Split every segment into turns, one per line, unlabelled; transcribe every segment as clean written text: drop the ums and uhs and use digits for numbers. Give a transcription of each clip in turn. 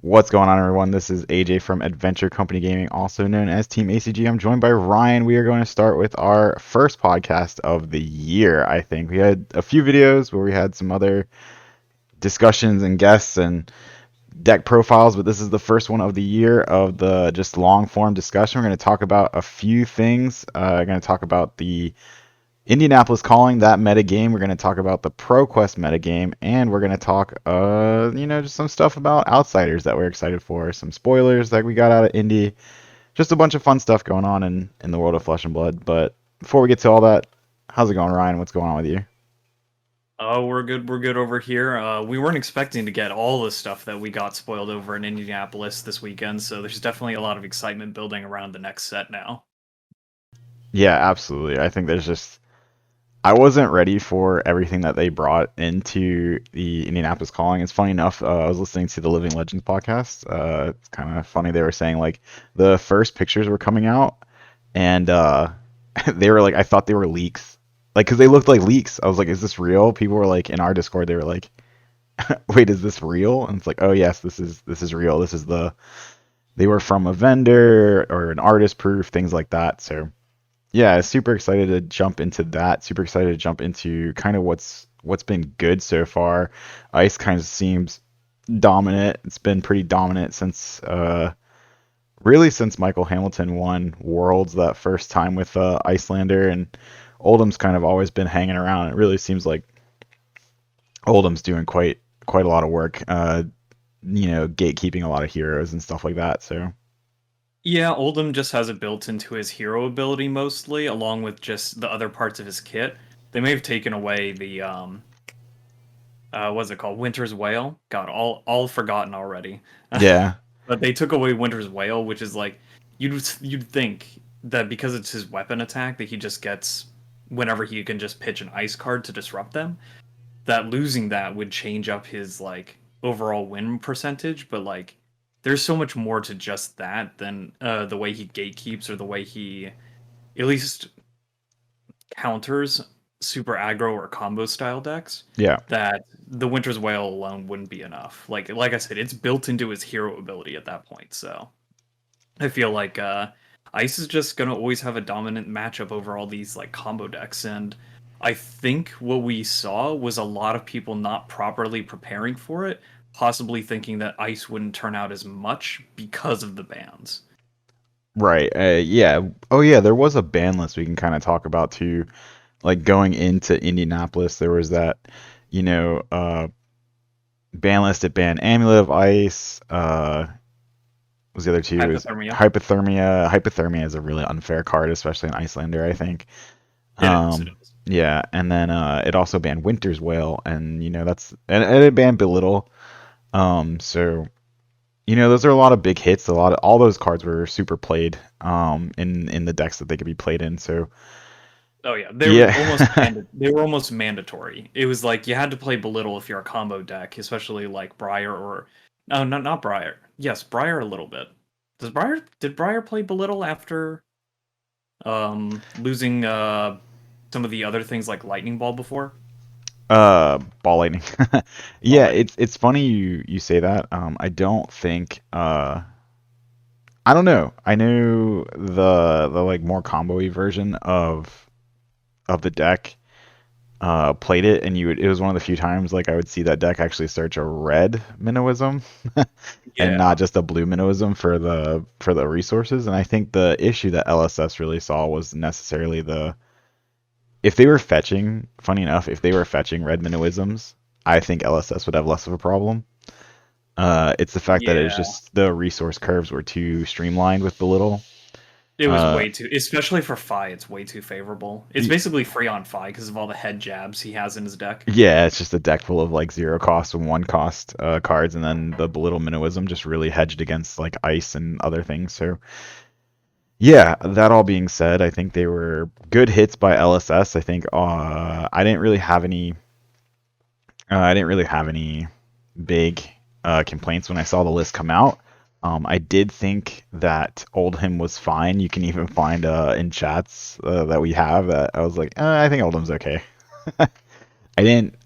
What's going on, everyone? This is AJ from Adventure Company Gaming, also known as Team ACG. I'm joined by Ryan. We are going to start with our first podcast of the year, I think. We had a few videos where we had some other discussions and guests and deck profiles, but this is the first one of the year of the just long form discussion. We're going to talk about a few things. We're going to talk about the Indianapolis calling that meta game. We're going to talk about the ProQuest meta game, and we're going to talk, just some stuff about outsiders that we're excited for, some spoilers that we got out of Indy, just a bunch of fun stuff going on in the world of Flesh and Blood. But before we get to all that, how's it going, Ryan? What's going on with you?
Oh, we're good. We're good over here. We weren't expecting to get all the stuff that we got spoiled over in Indianapolis this weekend, so there's definitely a lot of excitement building around the next set now.
Yeah, absolutely. I think there's just I wasn't ready for everything that they brought into the Indianapolis calling. It's funny enough, I was listening to the Living Legends podcast. It's kind of funny. They were saying like the first pictures were coming out, and they were like, I thought they were leaks, like because they looked like leaks. I was like, is this real? People were like in our Discord, they were like, wait, is this real? And it's like, oh yes, this is real. This is they were from a vendor or an artist proof, things like that. So yeah, super excited to jump into that. Super excited to jump into kind of what's been good so far. Ice kind of seems dominant. It's been pretty dominant since really since Michael Hamilton won Worlds that first time with Icelander, and Oldham's kind of always been hanging around. It really seems like Oldham's doing quite a lot of work. Gatekeeping a lot of heroes and stuff like that. So
Yeah, Oldham just has it built into his hero ability mostly, along with just the other parts of his kit. They may have taken away the what's it called? Winter's Wail. God, all forgotten already.
yeah,
But they took away Winter's Wail, which is like you'd think that because it's his weapon attack that he just gets whenever he can just pitch an ice card to disrupt them, that losing that would change up his like overall win percentage, but like there's so much more to just that than the way he gatekeeps or the way he at least counters super aggro or combo style decks
yeah.
that the Winter's Wail alone wouldn't be enough. Like I said, it's built into his hero ability at that point. So I feel like Ice is just gonna always have a dominant matchup over all these like combo decks, and I think what we saw was a lot of people not properly preparing for it, possibly thinking that Ice wouldn't turn out as much because of the bans.
Right. Yeah. Oh, yeah. There was a ban list we can kind of talk about too. Like going into Indianapolis, there was that, you know, uh, ban list. It banned Amulet of Ice. What was the other two? Is
Hypothermia.
Hypothermia. Hypothermia is a really unfair card, especially in Icelander, I think.
It is. It is.
Yeah. And then it also banned Winter's Wail, and and it banned Belittle. So those are a lot of big hits. All those cards were super played in the decks that they could be played in. So
Oh yeah,
yeah,
they were almost mandatory. It was like you had to play Belittle if you're a combo deck, especially like Briar or no, not Briar. Yes, Briar a little bit. Did Briar play Belittle after losing some of the other things like Lightning Ball before?
ball lightning.
Ball
Yeah,
Lightning.
it's funny you say that. I don't think I don't know. I knew the like more combo-y version of the deck played it, and it was one of the few times like I would see that deck actually search a red Minnowism and not
Yeah.
just a blue Minnowism for the resources. And I think the issue that LSS really saw was necessarily the if they were fetching, funny enough, if they were fetching red Minnowisms, I think LSS would have less of a problem. It's the fact that it was
Yeah.
just the resource curves were too streamlined with the little.
It was
Uh,
way too, especially for Fi, it's way too favorable. It's
y-
basically free on Fi because of all the head jabs he has in his deck.
yeah, it's just a deck full of like zero cost and one cost cards, and then the little Minnowism just really hedged against like ice and other things. So yeah, that all being said, I think they were good hits by LSS. I think I didn't really have any big complaints when I saw the list come out. I did think that Oldham was fine. You can even find in chats that we have that I was like, I think Oldham's okay. I didn't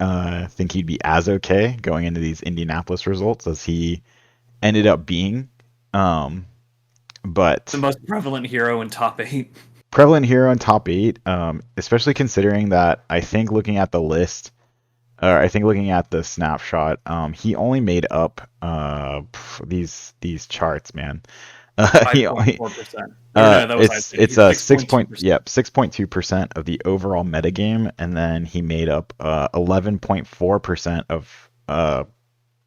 think he'd be as okay going into these Indianapolis results as he ended up being. Um,
The
but
most prevalent hero in top eight.
prevalent hero in top eight, especially considering that I think looking at the list, or I think looking at the snapshot, he only made up these charts, man. He only
5.4%. Or no, that was Iceland.
it's
He's
a
6.2%.
6.2% of the overall metagame, and then he made up 11.4% of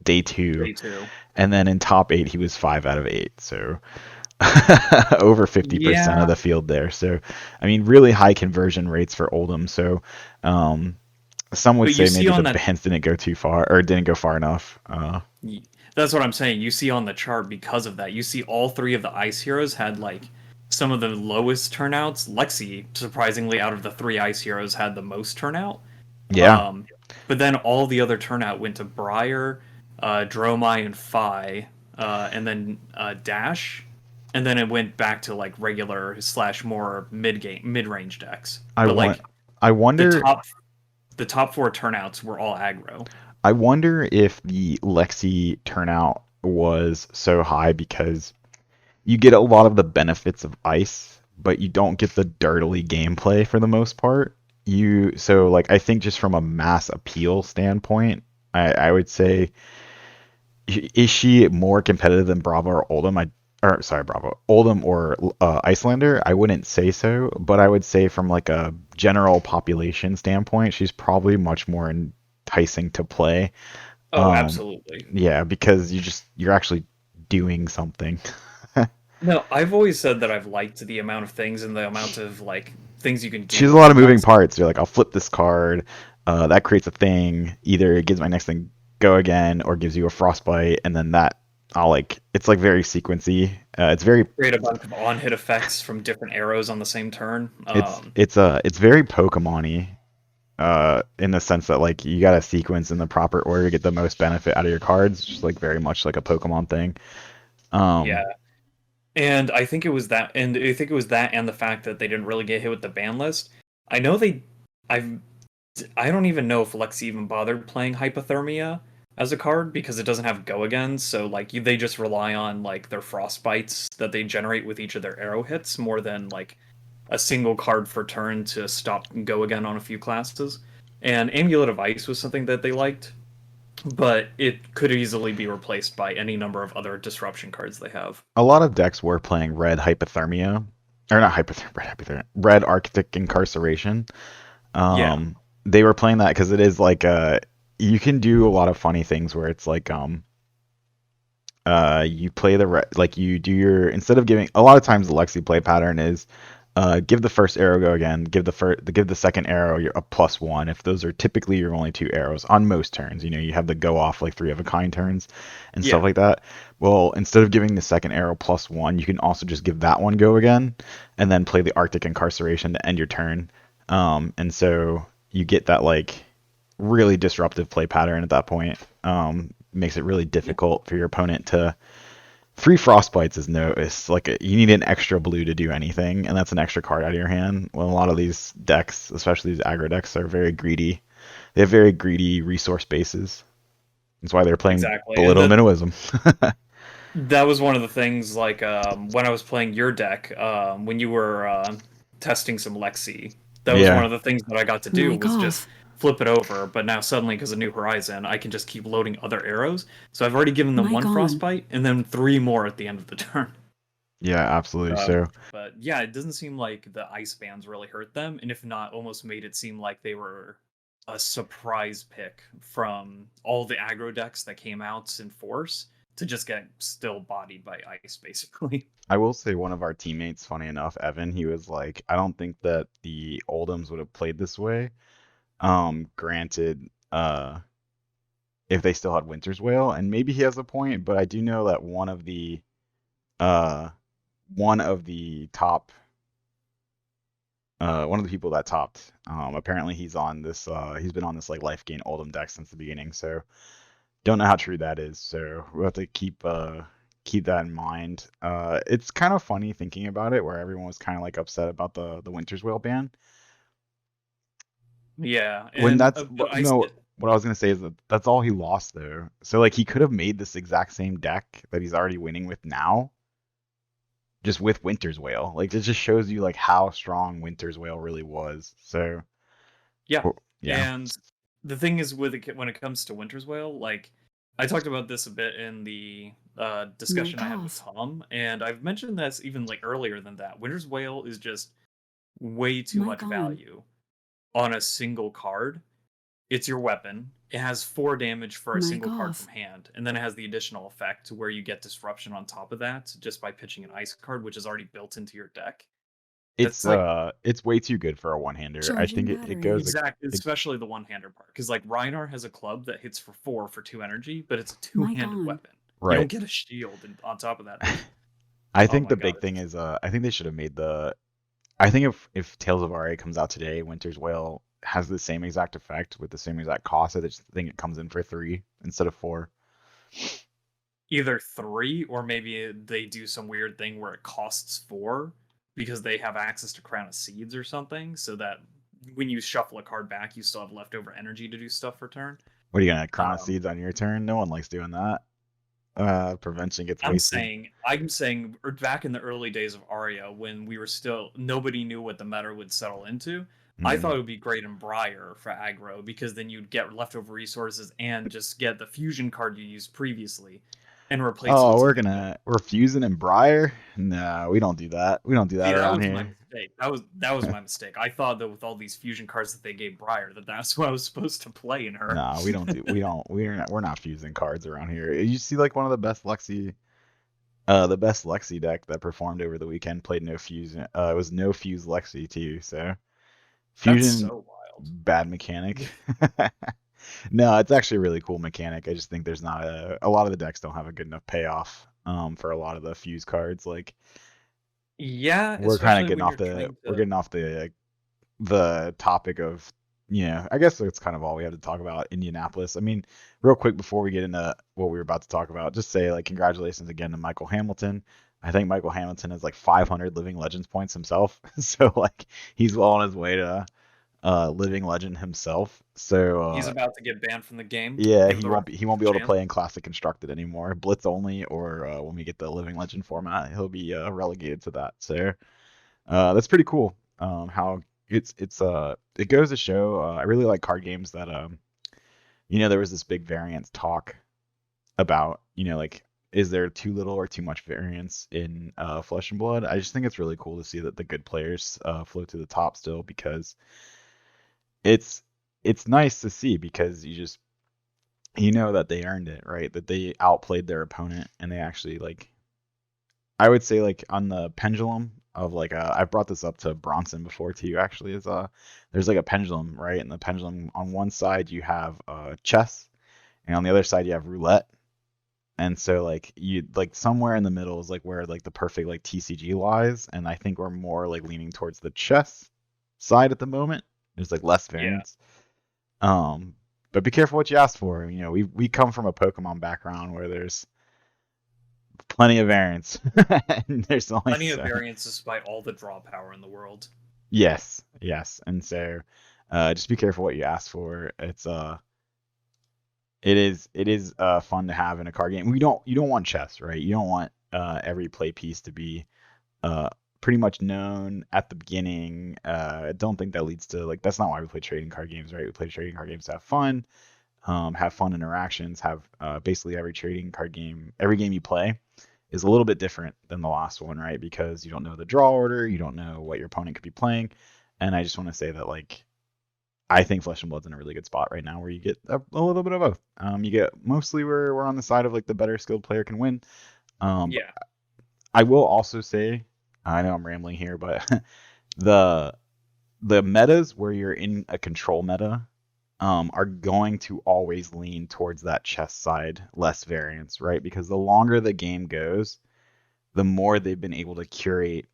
day two,
Day two.
and then in top eight he was 5 out of 8. So over 50% of
Yeah,
the field there. So, I mean, really high conversion rates for Oldham. So, um, some would
but you
say
see
maybe the
on that.
bands didn't go too far or didn't go far enough.
That's what I'm saying. You see on the chart because of that. You see all three of the ice heroes had like some of the lowest turnouts. Lexi, surprisingly, out of the three ice heroes, had the most turnout.
Yeah,
Um, but then all the other turnout went to Briar, Dromai, and Phi, and then Dash, and then it went back to like regular slash more mid range decks.
I
But
want.
like
I
the
wonder.
top the top four turnouts were all aggro.
I wonder if the Lexi turnout was so high because you get a lot of the benefits of ice, but you don't get the dirtily gameplay for the most part. Like I think just from a mass appeal standpoint, I would say is she more competitive than Bravo or Oldham? Or sorry, Bravo, Oldham or Icelander? I wouldn't say so, but I would say from like a general population standpoint, she's probably much more enticing to play.
Oh,
Um,
absolutely.
yeah, because you're actually doing something.
No, I've always said that I've liked the amount of things and the amount of like things you can
She has
do
a lot
with
of moving
Lexi.
parts. You're like, I'll flip this card. That creates a thing. Either it gives my next thing go again, or gives you a frostbite, and then that I'll like. It's like very sequency. It's very
Create a bunch of on hit effects from different arrows on the same turn.
it's very Pokemon-y, in the sense that like you got to sequence in the proper order to get the most benefit out of your cards. Just like very much like a Pokemon thing.
Yeah,
Um,
and I think it was that, and I think it was that, and the fact that they didn't really get hit with the ban list. I know they, I've, I don't even know if Lexi even bothered playing Hypothermia as a card because it doesn't have go again. So like they just rely on like their frostbites that they generate with each of their arrow hits more than like a single card for turn to stop and go again on a few classes. And Amulet of Ice was something that they liked, but it could easily be replaced by any number of other disruption cards they have.
a lot of decks were playing red hypothermia, or not hypothermia, red hypothermia, red Arctic incarceration.
Yeah,
Um, they were playing that because it is like you can do a lot of funny things where it's like you play like you do your instead of giving a lot of times the Lexi play pattern is give the first arrow go again, give the second arrow a +1 if those are typically your only two arrows on most turns. You know, you have the go off like three of a kind turns and stuff
yeah,
like that. Well, instead of giving the second arrow +1, you can also just give that one go again and then play the Arctic incarceration to end your turn. And so you get that like really disruptive play pattern at that point. Makes it really
yeah,
difficult for your opponent to. Three frostbites is no. It's like you need an extra blue to do anything, and that's an extra card out of your hand. Well, a lot of these decks, especially these aggro decks, are very greedy. They have very greedy resource bases. That's why they're playing
exactly. And
belittle minimalism.
that was one of the things like when I was playing your deck, when you were testing some Lexi, that was one
Yeah,
of the things that I got to do
Mic
was just
off.
flip it over. But now suddenly, because of New Horizon, I can just keep loading other arrows. So I've already given them
Mic
one
on.
frostbite and then three more at the end of the turn.
yeah, absolutely.
Um,
So
but yeah, it doesn't seem like the ice bans really hurt them, and if not, almost made it seem like they were a surprise pick from all the aggro decks that came out in force to just get still bodied by ice, basically.
I will say one of our teammates, funny enough, Evan, he was like, I don't think that the Oldhams would have played this way. Granted, if they still had Winter's Whale, and maybe he has a point, but I do know that uh one of the top one of the people that topped apparently he's been on this like life gain Oldham deck since the beginning, so don't know how true that is. So we'll have to keep that in mind. It's kind of funny thinking about it where everyone was kind of like upset about the Winter's Whale ban
Yeah,
when
and
that's
but I
no
st-
what I was gonna say is that that's all he lost though. So like he could have made this exact same deck that he's already winning with now, just with Winter's Whale. Like it just shows you like how strong Winter's Whale really was. So
Yeah,
yeah.
and the thing is with when it comes to Winter's Whale, like I talked about this a bit in the
My
discussion I had with
golf.
Tom, and I've mentioned this even like earlier than that. Winter's Whale is just way too much
Mic on.
value on a single card. It's your weapon. It has 4 damage for a
Mic
single card from
off.
hand, and then it has the additional effect where you get disruption on top of that just by pitching an ice card, which is already built into your deck. That's like
It's way too good for a one-hander. I
Charging
think it goes
battery.
exactly,
it,
especially the one-hander part, because like Reinar has a club that hits for 4 for 2 energy, but it's a
Mic
two-handed
on.
weapon. You don't
right.
get a shield on top of that.
I
Oh
think
my
the
god,
big
it's
thing
just
is I think they should have made the I think if Tales of RA comes out today, Winter's Whale has the same exact effect with the same exact cost. I just think it comes in for 3 instead of 4.
either 3 or maybe they do some weird thing where it costs 4 because they have access to Crown of Seeds or something, so that when you shuffle a card back, you still have leftover energy to do stuff for turn.
What are you gonna Crown of
Um,
Seeds on your turn? No one likes doing that. Prevention gets
I'm
wasted.
saying, I'm saying, back in the early days of Aria, when we were still nobody knew what the meta would settle into. I thought
Mm.
it would be great in Briar for aggro because then you'd get leftover resources and just get the fusion card you used previously and replace it
Oh,
with something good.
we're fusing in Briar? No, we don't do that. We don't do that
See, that
around
was my
here.
mistake. That was my mistake. I thought that with all these fusion cards that they gave Briar, that that's what I was supposed to play in her.
No, we're not fusing cards around here. You see like one of the best Lexi deck that performed over the weekend played no fusion. It was no fuse Lexi too, so
That's
fusion
so wild.
bad mechanic. No, it's actually a really cool mechanic. I just think there's not a lot of the decks don't have a good enough payoff for a lot of the fuse cards. Like
Yeah, especially when you're trying
we're
to.
getting off the topic of I guess that's kind of all we have to talk about Indianapolis. I mean, real quick before we get into what we were about to talk about, just say like congratulations again to Michael Hamilton. I think Michael Hamilton has like 500 Living Legends points himself, so like he's well on his way to Living Legend himself. So
He's about to get banned from the game.
yeah,
Give the rest
he won't
a
be able to
chance.
play in Classic Constructed anymore, Blitz only, or when we get the Living Legend format, he'll be relegated to that. So that's pretty cool. How it goes to show. I really like card games that there was this big variance talk about like is there too little or too much variance in Flesh and Blood. I just think it's really cool to see that the good players float to the top still because it's it's nice to see because you know that they earned it, right? That they outplayed their opponent and they actually like I would say like on the pendulum of like I've brought this up to Bronson before too actually is there's like a pendulum, right? And the pendulum on one side you have chess and on the other side you have roulette. And so like you like somewhere in the middle is like where like the perfect like TCG lies and I think we're more like leaning towards the chess side at the moment. There's like less
Yeah,
variance. Um but be careful what you ask for. We come from a Pokemon background where there's plenty of variance. And there's only
plenty of
so
variance despite all the draw power in the world.
yes, yes. And so just be careful what you ask for. It is fun to have in a card game. You don't want chess, right? You don't want every play piece to be uh pretty much known at the beginning. I don't think that leads to like that's not why we play trading card games, right? We play trading card games to have fun interactions, have basically every game you play is a little bit different than the last one, right? Because you don't know the draw order, you don't know what your opponent could be playing, and I just want to say that like I think Flesh and Blood's in a really good spot right now where you get a little bit of both. You get mostly where we're on the side of like the better skilled player can win. But
Yeah,
I will also say, I know I'm rambling here, but the the metas where you're in a control meta are going to always lean towards that chess side, less variance, right? Because the longer the game goes, the more they've been able to curate,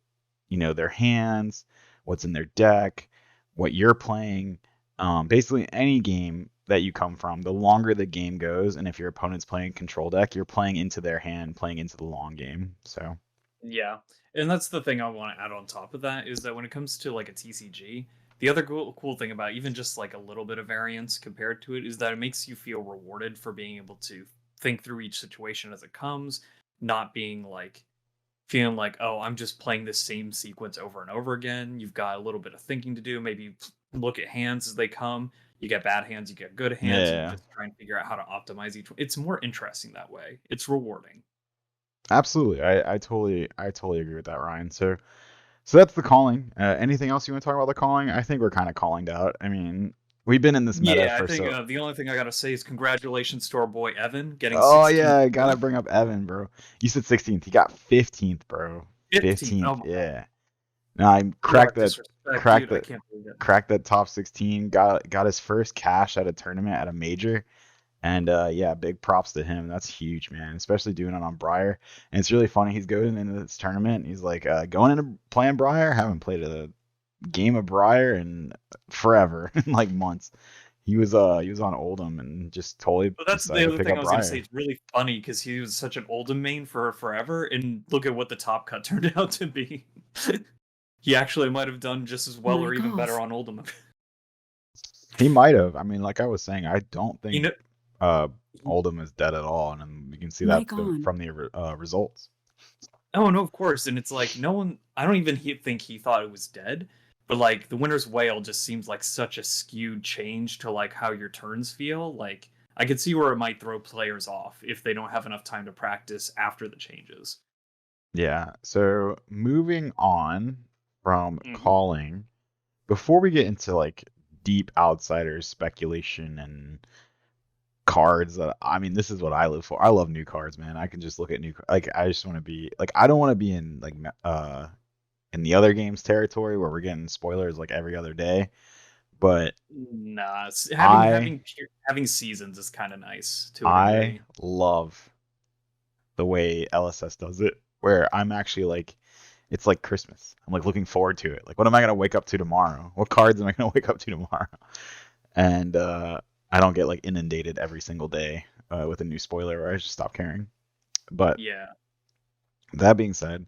their hands, what's in their deck, what you're playing. Basically, any game that you come from, the longer the game goes, and if your opponent's playing control deck, you're playing into their hand, playing into the long game. So,
yeah. And that's the thing I want to add on top of that is that when it comes to like a TCG, The other cool thing about even just like a little bit of variance compared to it is that it makes you feel rewarded for being able to think through each situation as it comes, not being like feeling like, oh, I'm just playing this same sequence over and over again. You've got a little bit of thinking to do. Maybe look at hands as they come. You get bad hands, you get good hands, and you
Yeah,
just try and figure out how to optimize each one. It's more interesting that way. It's rewarding.
absolutely. I totally agree with that, Ryan. So that's the calling. Anything else you want to talk about the calling? I think we're kind of callinged out. I mean, we've been in this meta
Yeah, I
for
think
so.
the only thing I gotta say is congratulations to our boy Evan getting
Oh
16th
yeah, gotta
draft.
bring up Evan, bro. You said 16th. He got 15th, bro.
15th. Oh
15th.
my god.
Yeah. Now I
What
cracked that,
disrespect,
cracked
dude. I
that,
can't believe it.
cracked that top 16. Got his first cash at a tournament at a major. And yeah, big props to him. That's huge, man. Especially doing it on Briar. And it's really funny. He's going into this tournament. He's like, going into playing Briar. Haven't played a game of Briar in forever, like months. He was on Oldham and just totally
But that's
decided
the
to
other
pick
thing I
up
was gonna say.
Briar.
It's really funny because he was such an Oldham main for forever, and look at what the top cut turned out to be. He actually might have done just as well or
Mic
even better
off.
on Oldham.
He might have. I mean, like I was saying, I don't
You
think
know,
uh, Oldham is dead at all, and then you can see that
Mic on.
from the results.
oh no, of course, and it's like no one. I don't even think he thought it was dead, but like the winner's whale just seems like such a skewed change to like how your turns feel. Like I could see where it might throw players off if they don't have enough time to practice after the changes.
Yeah. So moving on from
Hmm.
calling, before we get into like deep outsiders speculation and cards that I mean, this is what I live for. I love new cards, man. I can just look at like I just want to be like I don't want to be in like in the other games territory where we're getting spoilers like every other day, but
Nah, having
I
having seasons is kind of nice to a
I
degree.
love the way LSS does it, where I'm actually like, it's like Christmas. I'm like looking forward to it. Like, what am I gonna wake up to tomorrow? What cards am I gonna wake up to tomorrow? And I don't get like inundated every single day with a new spoiler, or I just stop caring. But
Yeah,
that being said,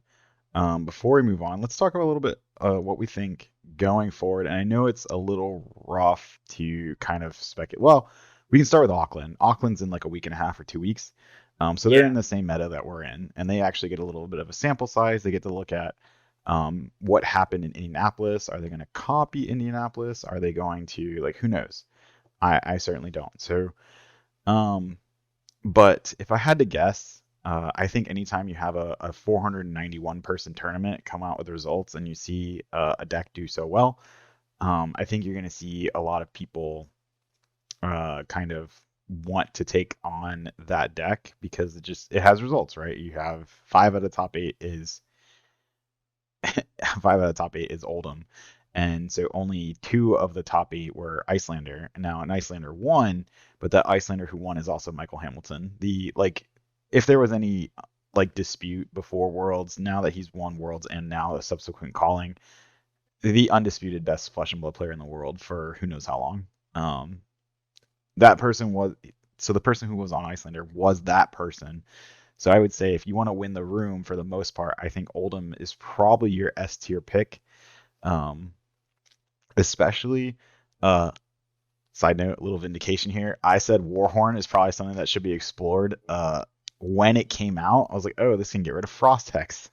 before we move on, let's talk about a little bit what we think going forward. And I know it's a little rough to kind of speculate. Well, we can start with Auckland. Auckland's in like a week and a half or 2 weeks. So they're
yeah.
in the same meta that we're in, and they actually get a little bit of a sample size. They get to look at what happened in Indianapolis. Are they going to copy Indianapolis? Are they going to, like, who knows? I certainly don't. So, um, but if I had to guess, I think anytime you have a 491 person tournament come out with results and you see a deck do so well, I think you're going to see a lot of people kind of want to take on that deck because it has results, right? You have five out of top eight is five out of the top eight is Oldham. And so only two of the top eight were Icelander. And now an Icelander won, but that Icelander who won is also Michael Hamilton. The like if there was any like dispute before Worlds, now that he's won Worlds and now a subsequent calling, the undisputed best flesh and blood player in the world for who knows how long. That person was so the person who was on Icelander was that person. So I would say if you want to win the room for the most part, I think Oldham is probably your S tier pick. Um, especially side note, little vindication here. I said Warhorn is probably something that should be explored. When it came out, I was like, oh, this can get rid of Frost Hex.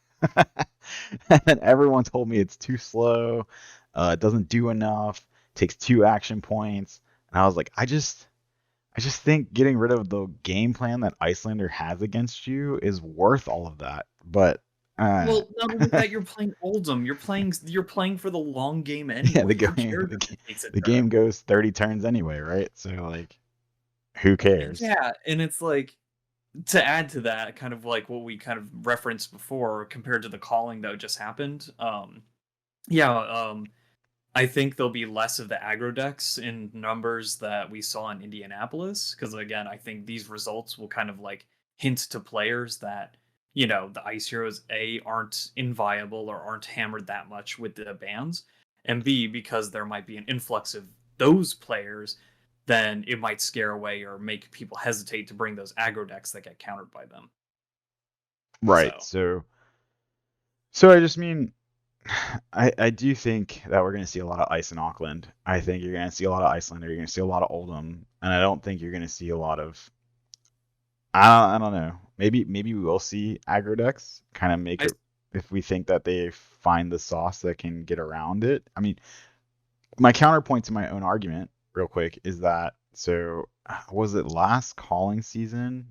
And then everyone told me it's too slow, it doesn't do enough, takes 2 action points. And I was like, I just think getting rid of the game plan that Icelander has against you is worth all of that. But uh,
Well, not only that, you're playing Oldham. You're playing for the long game
yeah,
anyway. Who cares if it takes a
the game
turn?
goes 30 turns anyway, right? So like, who cares?
Yeah, and it's like to add to that, kind of like what we kind of referenced before compared to the calling that just happened. Yeah, I think there'll be less of the aggro decks in numbers that we saw in Indianapolis because again, I think these results will kind of like hint to players that the ice heroes aren't inviolable or aren't hammered that much with the bans, and b because there might be an influx of those players, then it might scare away or make people hesitate to bring those aggro decks that get countered by them.
Right.
So
So I just mean I do think that we're going to see a lot of ice in Auckland. I think you're going to see a lot of Icelander. You're going to see a lot of Oldham, and I don't think you're going to see a lot of. I don't know. Maybe we will see aggro decks kind of make
I
it if we think that they find the sauce that can get around it. I mean, my counterpoint to my own argument, real quick, is that so was it last calling season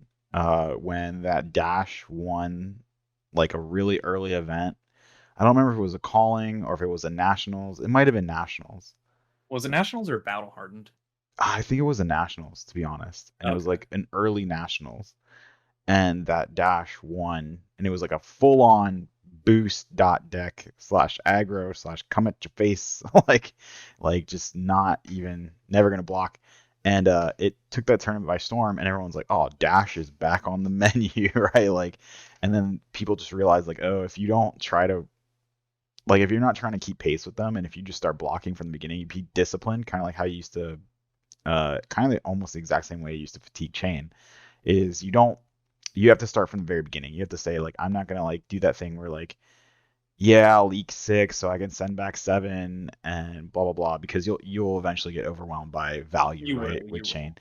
when that Dash won like a really early event. I don't remember if it was a calling or if it was a nationals. It might have been nationals.
was it Nationals or Battle Hardened?
I think it was a nationals, to be honest, and it was
Okay.
like an early nationals, and that Dash won, and it was like a full on boost dot deck slash aggro slash come at your face like just not even never gonna block. And it took that tournament by storm, and everyone's like, "Oh, Dash is back on the menu," right? Like, and then people just realized, like, "Oh, if you don't try to like if you're not trying to keep pace with them, and if you just start blocking from the beginning, you be disciplined, kind of like how you used to, kind of almost the exact same way you used to fatigue chain, is you have to start from the very beginning. You have to say like I'm not gonna like do that thing where like yeah I'll leak 6 so I can send back 7 and blah blah blah because you'll eventually get overwhelmed by value
You
right
will,
with
you
chain.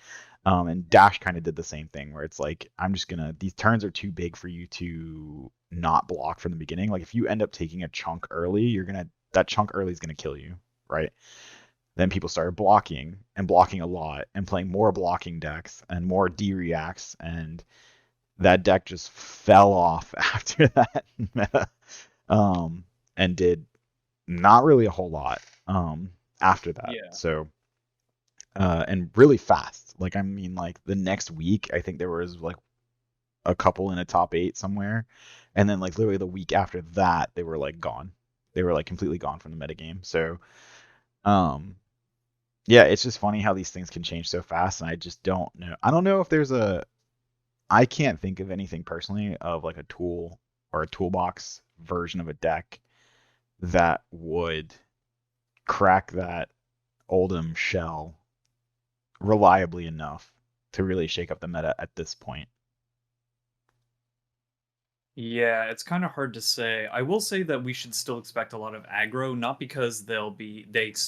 will.
And Dash kind of did the same thing where it's like I'm just gonna these turns are too big for you to not block from the beginning. Like if you end up taking a chunk early, you're gonna that chunk early is gonna kill you, right? Then people started blocking and blocking a lot and playing more blocking decks and more D reacts, and that deck just fell off after that meta, um, and did not really a whole lot after that.
Yeah.
So and really fast. Like I mean, like the next week, I think there was like a couple in a top 8 somewhere, and then like literally the week after that, they were like gone. They were like completely gone from the metagame. So um, yeah, it's just funny how these things can change so fast, and I just don't know. I don't know if there's a. I can't think of anything personally of like a tool or a toolbox version of a deck that would crack that Oldham shell reliably enough to really shake up the meta at this point.
Yeah, it's kind of hard to say. I will say that we should still expect a lot of aggro, not because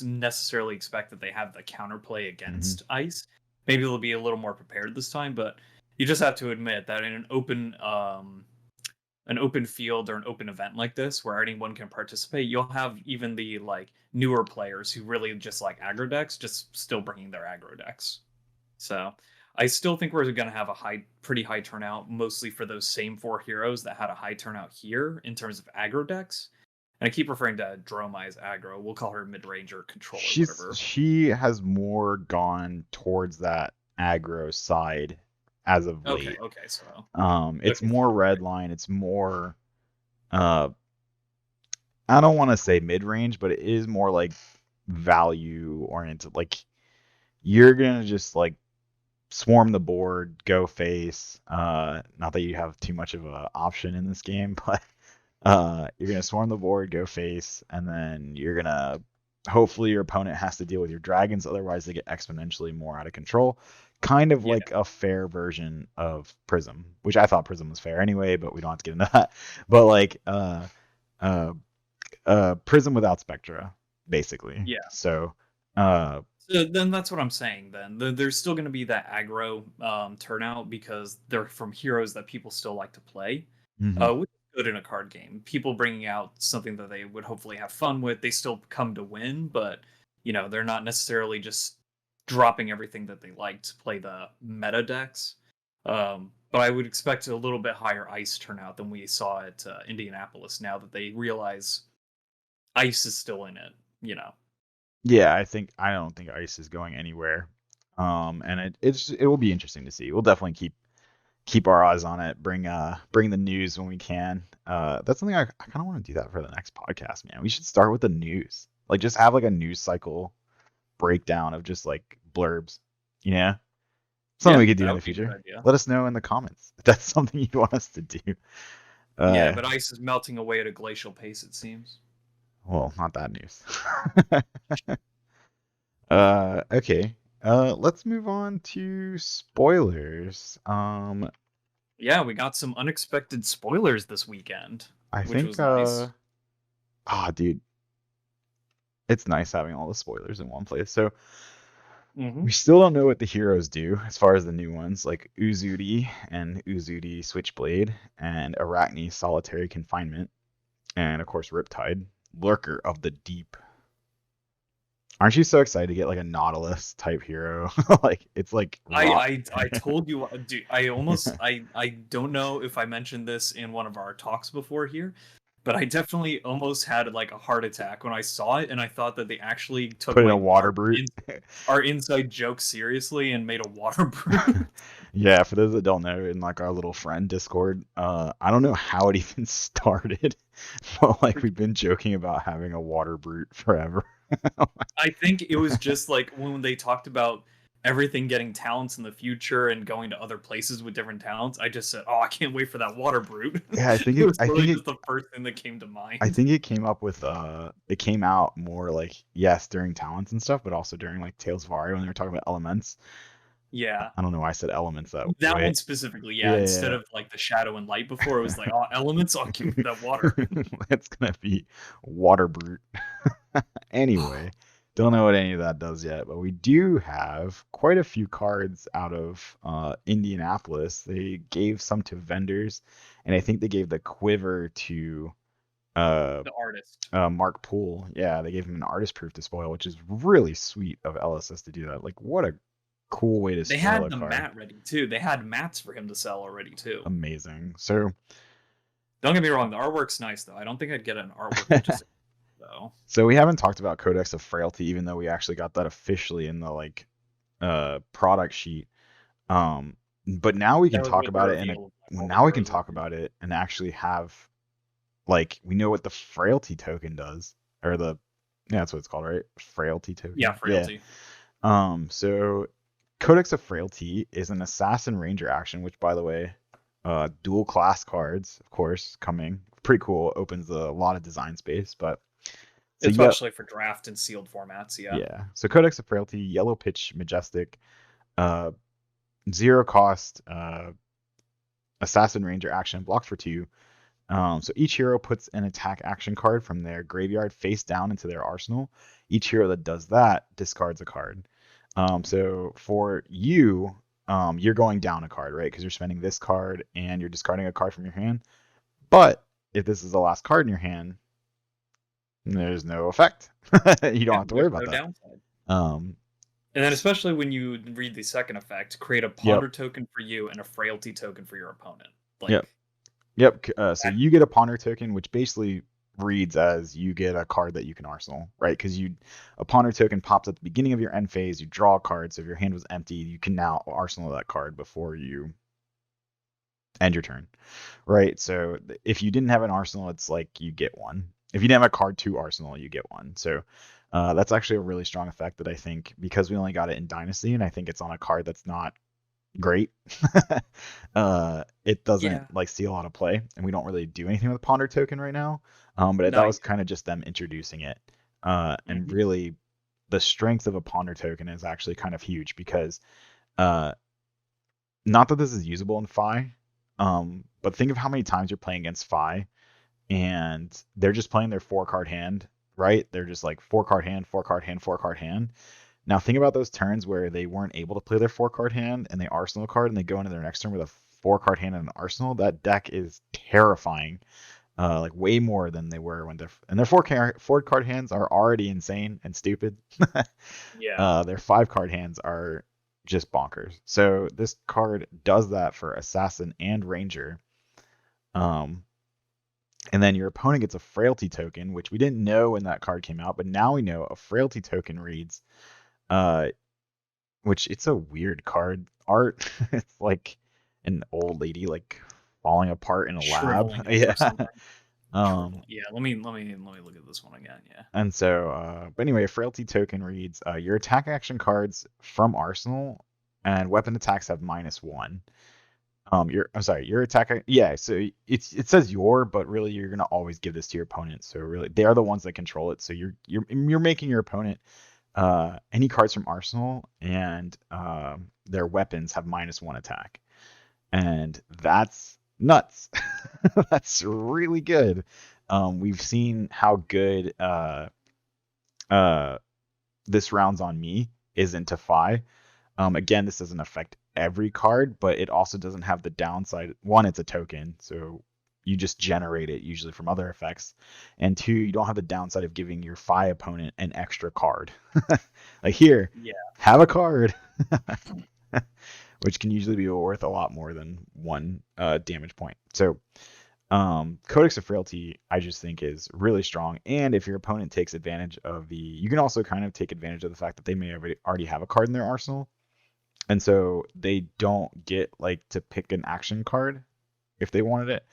necessarily expect that they have the counterplay
Mm-hmm.
against ice. Maybe they'll be a little more prepared this time, but you just have to admit that in an open field or an open event like this where anyone can participate, you'll have even the like newer players who really just like aggro decks just still bringing their aggro decks. So I still think we're going to have a pretty high turnout, mostly for those same 4 heroes that had a high turnout here in terms of aggro decks. And I keep referring to Dromai as aggro. We'll call her mid range or control or whatever.
She has more gone towards that aggro side as of
Okay,
late.
okay, so
It's
okay,
more
so
red line. It's more uh, I don't want to say mid range, but it is more like value oriented. Like you're gonna just like swarm the board, go face. Not that you have too much of a option in this game, but you're gonna swarm the board, go face, and then you're gonna hopefully your opponent has to deal with your dragons, otherwise they get exponentially more out of control. Kind of
yeah,
like a fair version of Prism, which I thought Prism was fair anyway, but we don't have to get into that. But like uh Prism without Spectra, basically.
yeah.
So uh
So then that's what I'm saying. Then there's still going to be that aggro turnout because they're from heroes that people still like to play,
mhm.
which is good in a card game. People bringing out something that they would hopefully have fun with. They still come to win, but they're not necessarily just dropping everything that they like to play the meta decks. But I would expect a little bit higher ice turnout than we saw at Indianapolis. Now that they realize ice is still in it, you know.
Yeah, I don't think Ice is going anywhere. And it will be interesting to see. We'll definitely keep our eyes on it. Bring the news when we can. That's something I kind of want to do that for the next podcast, man. We should start with the news. Like just have like a news cycle breakdown of just like blurbs. Yeah. Something
Yeah,
we could do
that
in the
would be a good
future.
idea.
Let us know in the comments if that's something you want us to do.
Yeah,
Uh
but ice is melting away at a glacial pace, it seems.
well, not that news. Okay. Let's move on to spoilers.
Yeah, we got some unexpected spoilers this weekend,
I
which
think
was nice.
dude, it's nice having all the spoilers in one place. So
Hmm.
we still don't know what the heroes do as far as the new ones, like Uzuri and Uzuri Switchblade and Arachne Solitary Confinement, and of course Riptide, Lurker of the Deep. Aren't you so excited to get like a Nautilus type hero? Like it's like rock.
I told you, dude, I almost I don't know if I mentioned this in one of our talks before here, but I definitely almost had like a heart attack when I saw it, and I thought that they actually took
Put in a
like
water brute.
our inside joke seriously and made a water brew.
Yeah, for those that don't know, in like our little friend Discord, I don't know how it even started, but like we've been joking about having a water brute forever.
I think it was just like when they talked about everything getting talents in the future and going to other places with different talents. I just said, "Oh, I can't wait for that water brute."
Yeah, I think
It
it.
was
I think
literally
it.
just the first thing that came to
I
mind.
think it came up with. It came out more like yes during talents and stuff, but also during like Tales of Aria when they were talking about elements.
Yeah.
I don't know why I said elements that
That
way.
one specifically, yeah. Instead
Yeah.
of like the shadow and light before, it was like, oh, elements. Oh, give me that water.
It's gonna be water brute. Anyway, don't know what any of that does yet, but we do have quite a few cards out of Indianapolis. They gave some to vendors, and I think they gave the quiver to uh,
The artist.
Mark Poole. Yeah, they gave him an artist proof to spoil, which is really sweet of LSS to do that. Like, what a cool way to
They
spoil
had
a
the
card.
mat ready too. They had mats for him to sell already too.
Amazing. So,
Don't get me wrong, the artwork's nice though. I don't think I'd get an artwork with just a though.
so we haven't talked about Codex of Frailty, even though we actually got that officially in the like product sheet. Um, but now we can
That was
talk
with the
about it in a
reveal of like all the
now we can
heroes.
talk about it and actually have like we know what the frailty token does or the yeah that's what it's called, right? Frailty
Yeah,
token. Yeah.
frailty.
So Codex of Frailty is an assassin ranger action, which by the way, dual class cards, of course, coming. Pretty cool. Opens a lot of design space, but so yeah,
Especially for draft and sealed formats, yeah.
yeah. So Codex of Frailty, yellow pitch majestic, uh zero cost, assassin ranger action, block for 2. So each hero puts an attack action card from their graveyard face down into their arsenal. Each hero that does that discards a card. So for you, you're going down a card, right? Because you're spending this card and you're discarding a card from your hand. But if this is the last card in your hand, there's no effect. You don't
Yeah,
have to worry
there's
about
no
that.
downside.
Um,
And then especially when you read the second effect, create a
yep,
ponder token for you and a frailty token for your opponent.
yep.
Like
Yep. So
that,
you get a ponder token, which basically reads as you get a card that you can arsenal, right? Because you a ponder token pops at the beginning of your end phase. You draw a card. So if your hand was empty, you can now arsenal that card before you end your turn, right? So if you didn't have an arsenal, it's like you get one. If you didn't have a card to arsenal, you get one. So that's actually a really strong effect that I think because we only got it in Dynasty, and I think it's on a card that's not great. It doesn't
yeah.
like see a lot of play, and we don't really do anything with Ponder Token right now. But that
No,
was kind of just them introducing it. And
hmm
really, the strength of a Ponder Token is actually kind of huge because, uh, not that this is usable in Fi, but think of how many times you're playing against Fi, and they're just playing their 4 card hand, right? They're just like 4 card hand, 4 card hand, 4 card hand. Now think about those turns where they weren't able to play their 4 card hand and they arsenal a card and they go into their next turn with a 4 card hand and an arsenal. That deck is terrifying, like way more than they were when their 4 card hands are already insane and stupid.
Yeah.
Their 5 card hands are just bonkers. So this card does that for assassin and ranger. Um, and then your opponent gets a frailty token, which we didn't know when that card came out, but now we know a frailty token reads. Uh, which it's a weird card art. It's like an old lady like falling apart in a lab.
Shriveling up or
Yeah.
something.
Um,
Shrivel. Yeah, let me look at this one again. Yeah.
and so, but anyway, a frailty token reads your attack action cards from Arsenal and weapon attacks have -1. I'm sorry, your attack. Yeah, so it says your, but really you're gonna always give this to your opponent. So really, they are the ones that control it. So you're making your opponent any cards from Arsenal and their weapons have -1 attack, and that's nuts. That's really good. We've seen how good uh, this rounds on me is into Fi. Again, this doesn't affect every card, but it also doesn't have the downside. One, it's a token, so you just generate it usually from other effects. And two, you don't have the downside of giving your Fi opponent an extra card. Like here,
Yeah.
have a card, which can usually be worth a lot more than one damage point. So Codex of Frailty, I just think is really strong. And if your opponent takes advantage of you can also kind of take advantage of the fact that they may already have a card in their arsenal. And so they don't get like to pick an action card if they wanted it.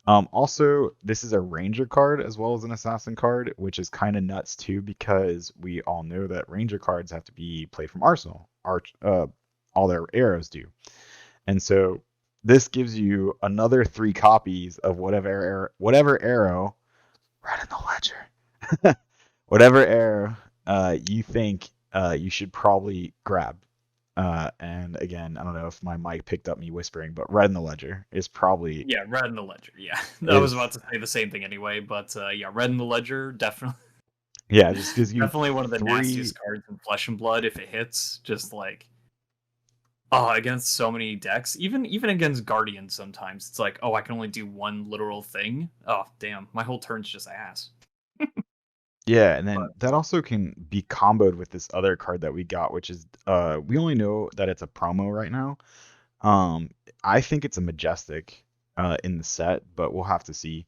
Also, this is a ranger card as well as an assassin card, which is kind of nuts too because we all know that ranger cards have to be played from arsenal. All their arrows do. And so this gives you another 3 copies of whatever arrow, right in the ledger, whatever arrow you think you should probably grab. And again, I don't know if my mic picked up me whispering, but red in the ledger is probably
Yeah, red in the ledger. Yeah, I was
is
about to say the same thing anyway, but yeah, red in the ledger definitely,
yeah, it just gives you
definitely one of the
3.
nastiest cards in Flesh and Blood if it hits. Just like, oh, against so many decks, even against Guardians, sometimes it's like, oh, I can only do one literal thing. Oh, damn, my whole turn's just ass.
Yeah, and then
But
that also can be comboed with this other card that we got, which is we only know that it's a promo right now. Um, I think it's a majestic in the set, but we'll have to see.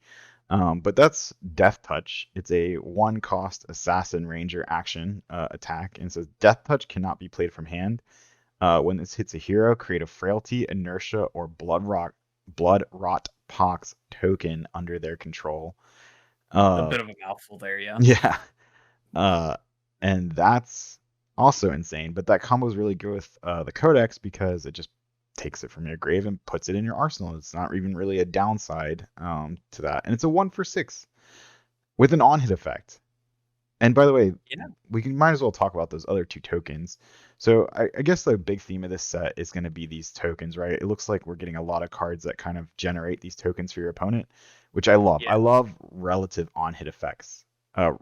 But that's Death Touch. It's a 1 cost assassin ranger action attack, and it says Death Touch cannot be played from hand. When this hits a hero, create a Frailty, Inertia, or Blood Rot Pox token under their control.
a
Uh,
bit of a mouthful there, yeah.
yeah, uh, and that's also insane. But that combo is really good with the Codex because it just takes it from your grave and puts it in your arsenal. It's not even really a downside to that. And it's a 1 for 6 with an on hit effect. And by the way,
Yeah,
might as well talk about those other 2 tokens. So I guess the big theme of this set is going to be these tokens, right? It looks like we're getting a lot of cards that kind of generate these tokens for your opponent, which I love.
yeah,
I love relative on hit effects. Not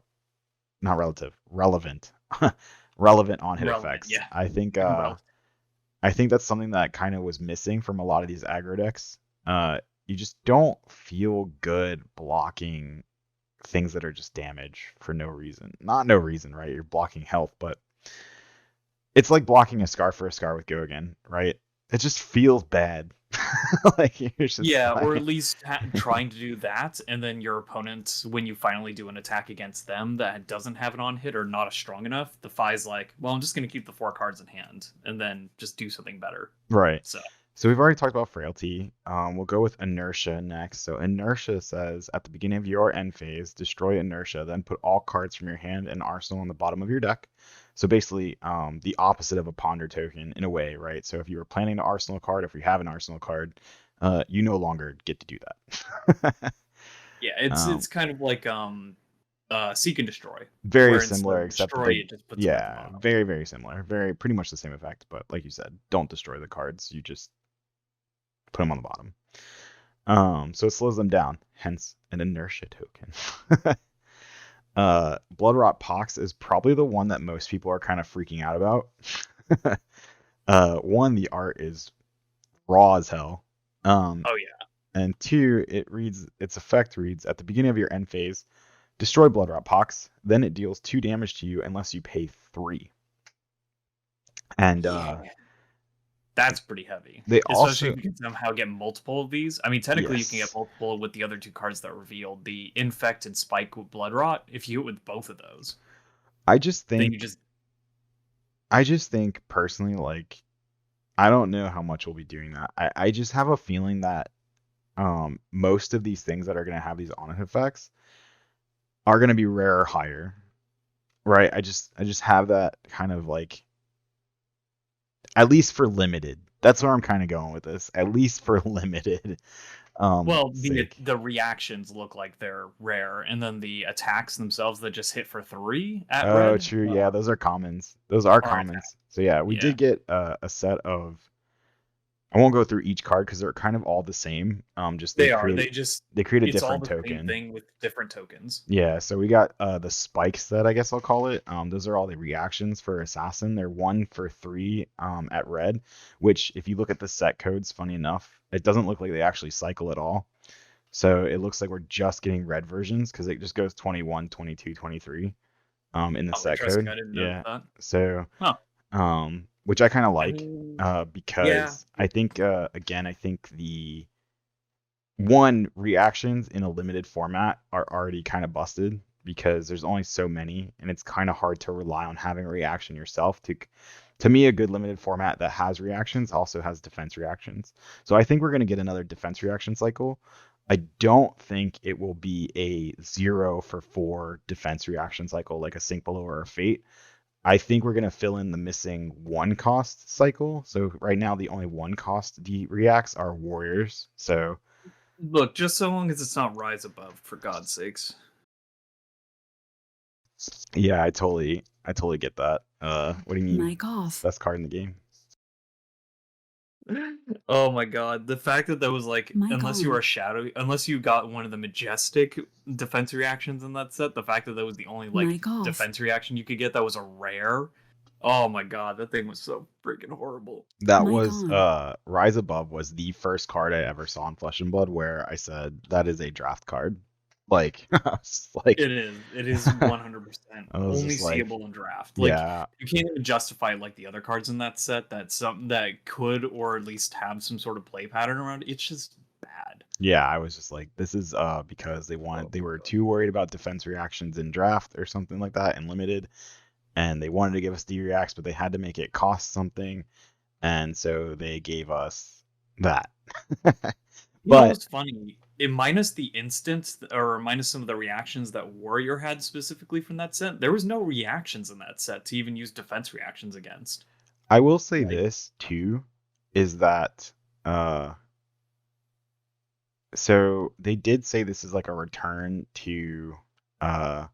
relative, relevant, relevant on hit
relevant.
effects.
Yeah, relevant.
I think that's something that kind of was missing from a lot of these aggro decks. You just don't feel good blocking things that are just damage for no reason. Not no reason, right? You're blocking health, but it's like blocking a scar for a scar with Go again, right? It just feels bad. Like you're just
Yeah, or at
like,
least trying to do that, and then your opponent, when you finally do an attack against them that doesn't have an on hit or not strong enough, the Fi's like, well, I'm just going to keep the 4 cards in hand and then just do something better.
right.
So,
So we've already talked about frailty. We'll go with inertia next. So inertia says at the beginning of your end phase, destroy inertia, then put all cards from your hand and arsenal on the bottom of your deck. So basically, the opposite of a ponder token in a way, right? So if you were planning to arsenal a card, if you have an arsenal card, you no longer get to do that.
yeah,
um,
it's kind of like Seek and Destroy,
very
where instead
similar,
of
except that
destroy,
they,
it just puts them at the
yeah,
bottom.
very, very similar. Very, pretty much the same effect, but like you said, don't destroy the cards. You just put them on the bottom. So it slows them down, hence an inertia token. Bloodrot Pox is probably the one that most people are kind of freaking out about. One, the art is raw as hell.
Oh yeah.
And two, its effect reads at the beginning of your end phase, destroy Bloodrot Pox, then it deals 2 damage to you unless you pay 3. And
Yeah. That's pretty heavy.
they
Especially
also
if you can somehow get multiple of these. I mean, technically, you can get
yes,
multiple with the other 2 cards that revealed the Infect and Spike with Blood Rot. If you hit with both of those,
I just
then you
think
just
I just think personally, like I don't know how much we'll be doing that. I just have a feeling that most of these things that are going to have these on effects are going to be rare or higher, right? I just have that kind of like at least for limited. That's where I'm kind of going with this. At least for limited
well,
sake.
the reactions look like they're rare, and then the attacks themselves that just hit for 3 at
Oh,
red
true. Yeah, those are commons. Those are
are
commons. So yeah, we
yeah.
did get a set of I won't go through each card because they're kind of all the same. Just
They are. They just
they create a
it's all
different
the same
token.
thing with different tokens.
Yeah, so we got the spikes that I guess I'll call it. Those are all the reactions for assassin. They're 1 for 3 at red, which if you look at the set codes, funny enough, it doesn't look like they actually cycle at all. So it looks like we're just getting red versions because it just goes 21, 22, 23 in the
Oh,
set
interesting.
code.
I didn't notice
Yeah.
that.
So
Huh.
which I kind of like
And yeah.
because I think again I think the one reactions in a limited format are already kind of busted because there's only so many and it's kind of hard to rely on having a reaction yourself to me a good limited format that has reactions also has defense reactions. So I think we're going to get another defense reaction cycle. I don't think it will be a 0 for 4 defense reaction cycle like a sync below or a fate. I think we're going to fill in the missing 1 cost cycle. So right now the only 1 cost reacts are warriors. So
Look, just so long as it's not Rise Above, for God's sakes.
yeah, I totally get that. What do you mean?
Mic off.
Best card in the game?
Oh my god, the fact that that was like,
Mic
unless you
on.
are shadowy, unless you got one of the majestic defense reactions in that set, the fact that that was the only like
Mic off.
defense reaction you could get that was a rare. Oh my god, that thing was so freaking horrible.
That
Mic
was
on.
Rise Above was the first card I ever saw in Flesh and Blood where I said that is a draft card. Like I was just like
It is. It is 100%
I was
only
just like
seeable in draft. Like
yeah,
you can't even justify like the other cards in that set that something that could or at least have some sort of play pattern around it. It's just bad.
yeah, I was just like this is because
Oh
they
my
were
god.
too worried about defense reactions in draft or something like that in limited and they wanted to give us D reacts but they had to make it cost something and so they gave us that.
You know
But
what's funny? It minus the instance or minus some of the reactions that Warrior had specifically from that set, there was no reactions in that set to even use defense reactions against.
I will say
Like
this too, is that uh so they did say this is like a return to uh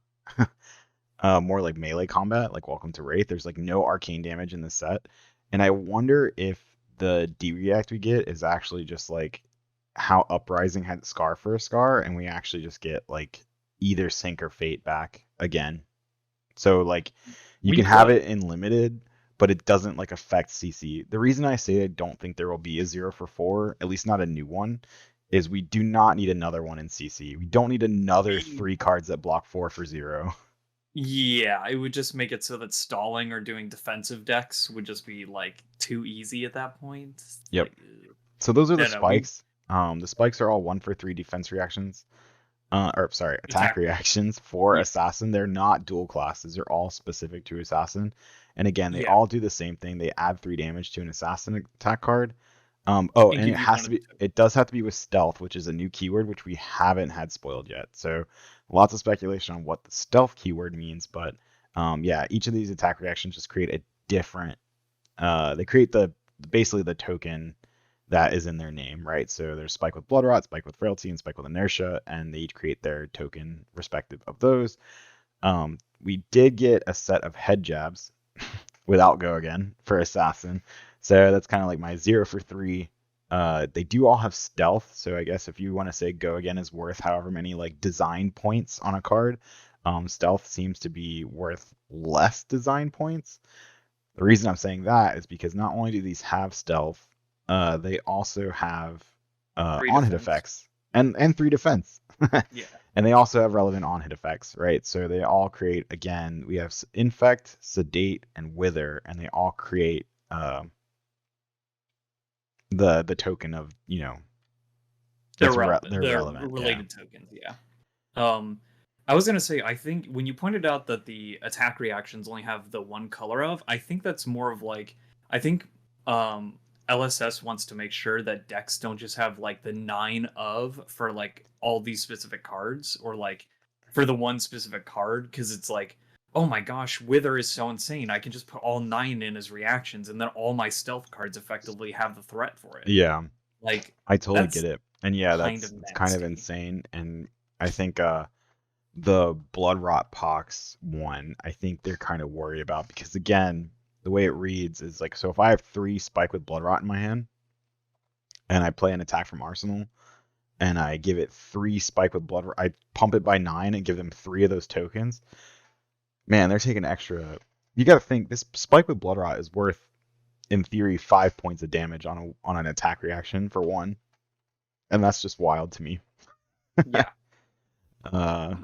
more like melee combat, like Welcome to Wraith. There's like no arcane damage in the set. And I wonder if the D react we get is actually just like how Uprising had Scar for a Scar, and we actually just get like either Sync or Fate back again. So like you
we
can have
could.
it in limited, but it doesn't like affect CC. The reason I say I don't think there will be a 0 for 4, at least not a new one, is we do not need another one in CC. We don't need another
We
3 cards that block 4 for 0.
Yeah, it would just make it so that stalling or doing defensive decks would just be like too easy at that point.
Yep.
Like,
So those are the
no, no, we
spikes. The spikes are all 1 for 3 defense reactions. Or sorry, attack
attack.
reactions for
Yeah,
assassin. They're not dual classes. They're all specific to assassin. And again, they
yeah,
all do the same thing. They add 3 damage to an assassin attack card. Oh,
and
and
give you one of the
it does have to be with stealth, which is a new keyword which we haven't had spoiled yet. So lots of speculation on what the stealth keyword means, but yeah, each of these attack reactions just create a different they create the basically the token that is in their name, right? So there's Spike with Blood Rot, Spike with Frailty, and Spike with Inertia, and they each create their token respective of those. We did get a set of head jabs without Go Again for Assassin, so that's kind of like my 0 for 3. They do all have stealth, so I guess if you want to say Go Again is worth however many like design points on a card, stealth seems to be worth less design points. The reason I'm saying that is because not only do these have stealth, they also have
three
on hit
defense.
effects and 3 defense.
Yeah,
And they also have relevant on hit effects, right? So they all create again. We have infect, sedate, and wither, and they all create the token of they're
they're
relevant. Yeah.
related tokens. Yeah. Um, I was gonna say, I think when you pointed out that the attack reactions only have the one color of, I think that's more of like, I think um LSS wants to make sure that decks don't just have like the 9 of for like all these specific cards or like for the one specific card because it's like, oh my gosh, Wither is so insane. I can just put all 9 in as reactions and then all my stealth cards effectively have the threat for it.
Yeah,
Like
I totally get
that's
it. And yeah,
kind of
it's kind of
nasty.
insane. And I think the blood rot pox one, I think they're kind of worried about because again, the way it reads is like so if I have 3 spike with blood rot in my hand, and I play an attack from Arsenal, and I give it 3 spike with blood. I pump it by 9 and give them 3 of those tokens. Man, they're taking extra. You got to think this spike with blood rot is worth, in theory, 5 points of damage on an attack reaction for one, and that's just wild to me.
Yeah.
uh,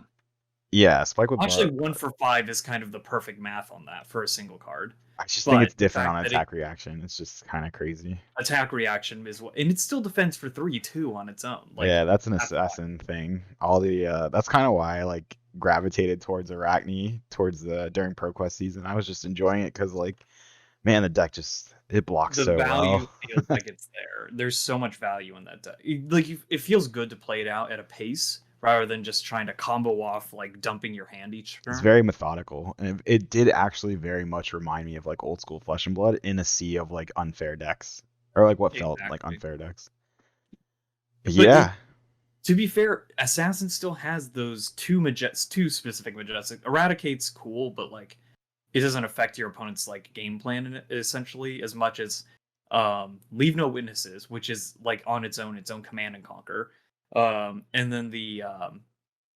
yeah, spike with blood.
Actually, 1 for 5 is kind of the perfect math on that for a single card.
I just think
But
it's
the
different on
fact that it
attack reaction. It's just kind of crazy.
attack reaction is what, and it's still defense for 3 too on its own. Like
Yeah, that's an
that's why.
assassin thing. All the that's kind of why I like gravitated towards Arachne towards the during ProQuest season. I was just enjoying it because like, man, the deck just it blocks
The
so
value
well.
feels like it's there. There's so much value in that deck. Like it feels good to play it out at a pace rather than just trying to combo off like dumping your hand each
It's
turn.
very methodical, and it did actually very much remind me of like old school Flesh and Blood in a sea of like unfair decks, or like what felt like
Exactly.
unfair decks.
But it,
Yeah,
to be fair, Assassin still has those two specific majestic. Eradicate's cool, but like it doesn't affect your opponent's like game plan essentially as much as Leave No Witnesses, which is like on its own command and conquer. And then the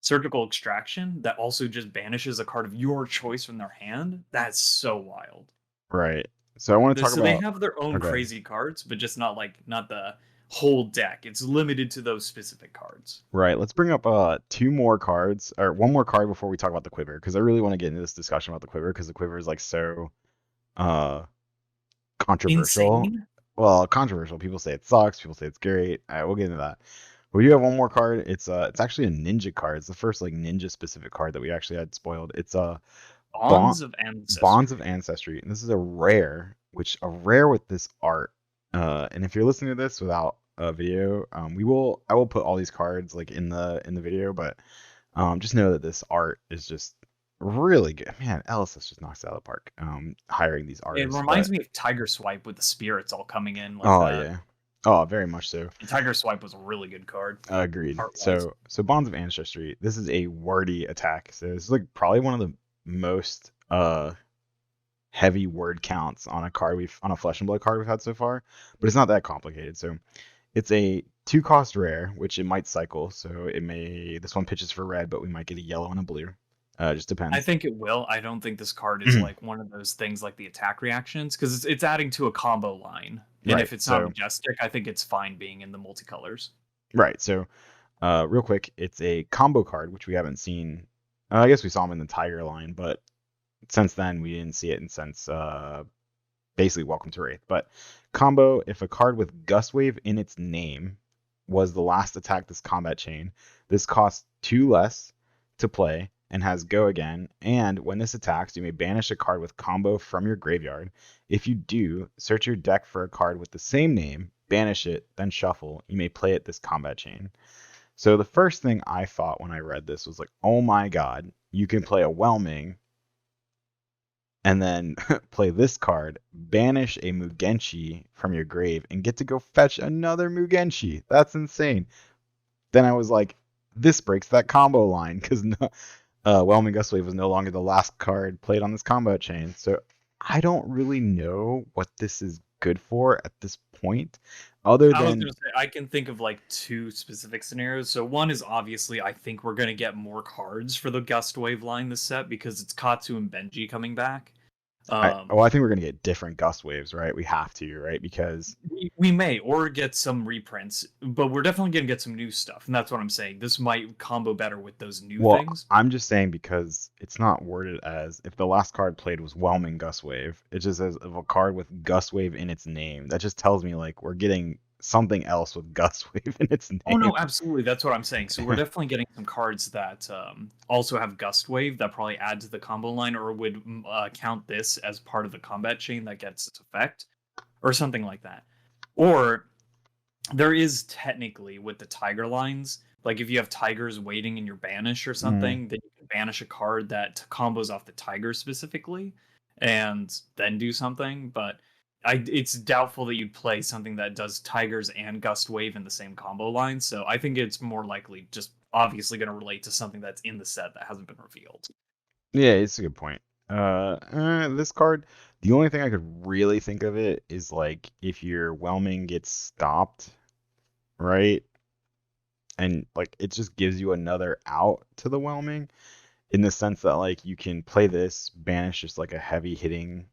Surgical Extraction that also just banishes a card of your choice from their hand. That's so wild.
right. So I want to talk
So they
about.
have their own
Okay.
crazy cards, but just not the whole deck. It's limited to those specific cards.
Right. Let's bring up 2 more cards or one more card before we talk about the quiver because I really want to get into this discussion about the quiver because the quiver is like so uh controversial.
Insane.
Well, controversial. People say it sucks. People say it's great. All right, we'll get into that. We do have one more card. It's actually a ninja card. It's the first like ninja specific card that we actually had spoiled. It's a bond
Bonds of
Bonds of
Ancestry.
Ancestry, and this is a rare, which a rare with this art. And if you're listening to this without a video, I will put all these cards like in the video, but just know that this art is just really good. Man, LSS just knocks it out of the park. Hiring these
It
artists, but
reminds me of Tiger Swipe with the spirits all coming in like
oh
that.
yeah, oh very much so.
And Tiger Swipe was a really good card,
Agreed.
art wise.
So Bonds of Ancestry. This is a wordy attack. So this is like probably one of the most heavy word counts on a card we've on a Flesh and Blood card we've had so far, but it's not that complicated. So it's a 2 cost rare, which it might cycle. So it may this one pitches for red, but we might get a yellow and a blue. Just
I
depends.
think it will. I don't think this card is like one of those things like the attack reactions because it's adding to a combo line. And
Right.
if it's not
So
majestic, I think it's fine being in the multicolors.
right. So real quick, it's a combo card which we haven't seen. I guess we saw him in the Tiger line, but since then we didn't see it, and since basically Welcome to Wraith. But combo, if a card with Gust Wave in its name was the last attack this combat chain, this costs 2 less to play and has go again. And when this attacks, you may banish a card with combo from your graveyard. If you do, search your deck for a card with the same name, banish it, then shuffle. You may play it this combat chain. So the first thing I thought when I read this was like, oh my god, you can play a Whelming and then play this card, banish a Mugenshi from your grave, and get to go fetch another Mugenshi. That's insane. Then I was like, this breaks that combo line because Whelming Gustwave was no longer the last card played on this combo chain. So I don't really know what this is good for at this point, other
I was
than
gonna say I can think of like two specific scenarios. So one is obviously I think we're gonna get more cards for the Gust Wave line this set because it's Katsu and Benji coming back.
well, I think we're gonna get different gust waves, right? We have to, right? Because
We may or get some reprints, but we're definitely gonna get some new stuff, and that's what I'm saying. This might combo better with those new
well,
things.
I'm just saying because it's not worded as if the last card played was Whelming Gust Wave. It just says of a card with Gust Wave in its name. That just tells me like we're getting something else with Gust Wave in its
Oh
name.
no, absolutely. That's what I'm saying. So we're definitely getting some cards that also have Gust Wave that probably add to the combo line, or would count this as part of the combat chain that gets its effect, or something like that. Or there is technically with the Tiger lines, like if you have Tigers waiting in your banish or
Mm,
something, then you can banish a card that combos off the Tiger specifically, and then do something. But it's doubtful that you'd play something that does Tigers and Gust Wave in the same combo line. So I think it's more likely just obviously going to relate to something that's in the set that hasn't been revealed.
yeah, it's a good point. This card, the only thing I could really think of it is like if your Whelming gets stopped. right? And like it just gives you another out to the whelming in the sense that like you can play this, banish just like a heavy hitting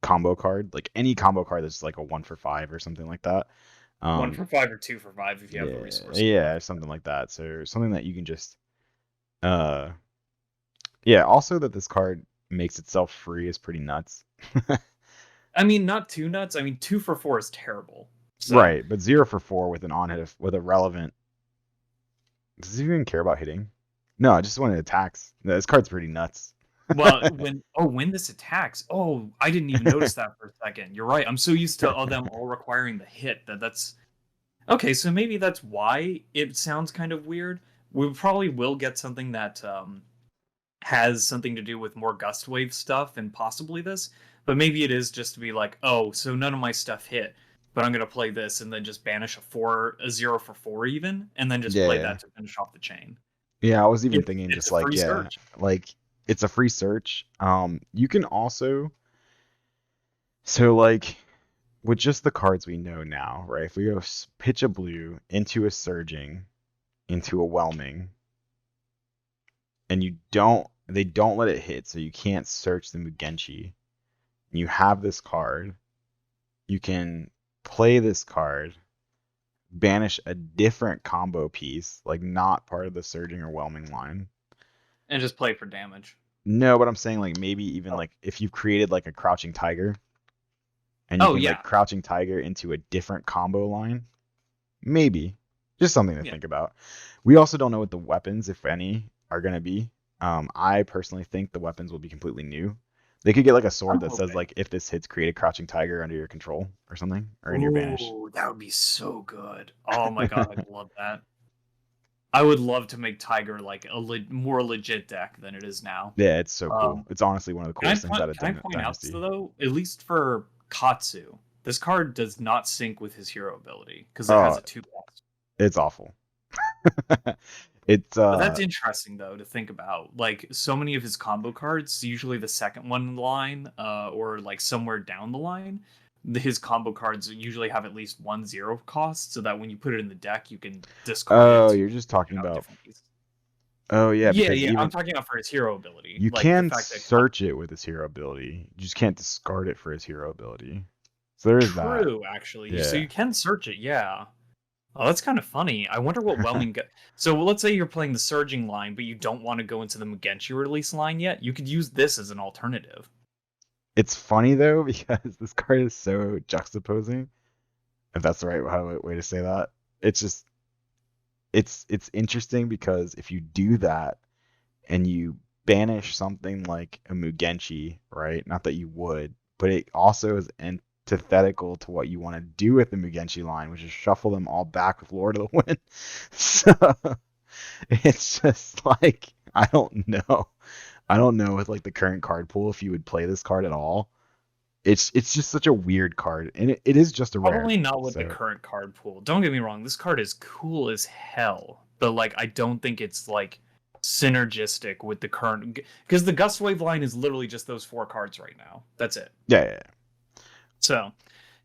combo card, like any combo card that's like a 1 for 5 or something like that.
One
Um,
for five or 2 for 5 if you have the
yeah,
resources left.
yeah, something like that. So something that you can just, uh, yeah. Also, that this card makes itself free is pretty nuts.
I mean, not too nuts. I mean, 2 for 4 is terrible. So,
Right, but 0 for 4 with an on hit with a relevant. Does it even care about hitting? No, I just wanted attacks. No, this card's pretty nuts.
well, when this attacks, oh, I didn't even notice that for a second. You're right. I'm so used to all them all requiring the hit that's okay. So maybe that's why it sounds kind of weird. We probably will get something that has something to do with more gust wave stuff and possibly this, but maybe it is just to be like, oh, so none of my stuff hit, but I'm gonna play this and then just banish a 0 for 4 even, and then just play
Yeah,
that to finish off the chain.
yeah. I was even
It's
thinking
it's
just
a
like
free
yeah,
search.
like it's a free search. You can also so like with just the cards we know now, right? If we go pitch a blue into a surging into a whelming, and they don't let it hit, so you can't search the Mugenshi. You have this card. You can play this card, banish a different combo piece, like not part of the surging or whelming line.
And just play for damage.
No, but I'm saying like maybe even
Oh,
like if you've created like a crouching tiger and you
oh
can like
yeah,
crouching tiger into a different combo line, maybe. Just something to
yeah.
think about. We also don't know what the weapons, if any, are going to be. I personally think the weapons will be completely new. They could get like a sword
I'm
that says
hoping.
like if this hits, create a crouching tiger under your control or something, or in your banish.
Ooh, that would be so good. Oh my god, I'd love that. I would love to make Tiger like a more legit deck than it is now.
Yeah, it's so cool.
Um,
It's honestly one of the coolest things out of
can I point out
Dynasty.
though, at least for Katsu, this card does not sync with his hero ability because it has
Oh,
a 2 cost.
it's awful. It's
But that's interesting though to think about. Like so many of his combo cards, usually the second one in the line, or like somewhere down the line, his combo cards usually have at least 1 0 cost, so that when you put it in the deck, you can discard it
oh,
to
you're just talking
have a
about
different piece.
oh yeah,
Yeah,
because
yeah, I'm
even
talking about for his hero ability,
you
like the
can
fact that
search it with his hero ability. You just can't discard it for his hero ability. So there is that.
true actually. So
Yeah.
you can search it, yeah. Oh, that's kind of funny. I wonder what whelming. So let's say you're playing the surging line, but you don't want to go into the Mugenshi release line yet. You could use this as an alternative.
It's funny though because this card is so juxtaposing, if that's the right way to say that. It's just it's interesting because if you do that and you banish something like a Mugenshi, right? Not that you would, but it also is antithetical to what you want to do with the Mugenshi line, which is shuffle them all back with Lord of the Wind. So it's just like I don't know. I don't know with like the current card pool if you would play this card at all. It's just such a weird card, and it is just a rare.
Probably not with the
So
current card pool. Don't get me wrong, this card is cool as hell, but like I don't think it's like synergistic with the current because the Gust Wave line is literally just those 4 cards right now. That's it.
yeah,
So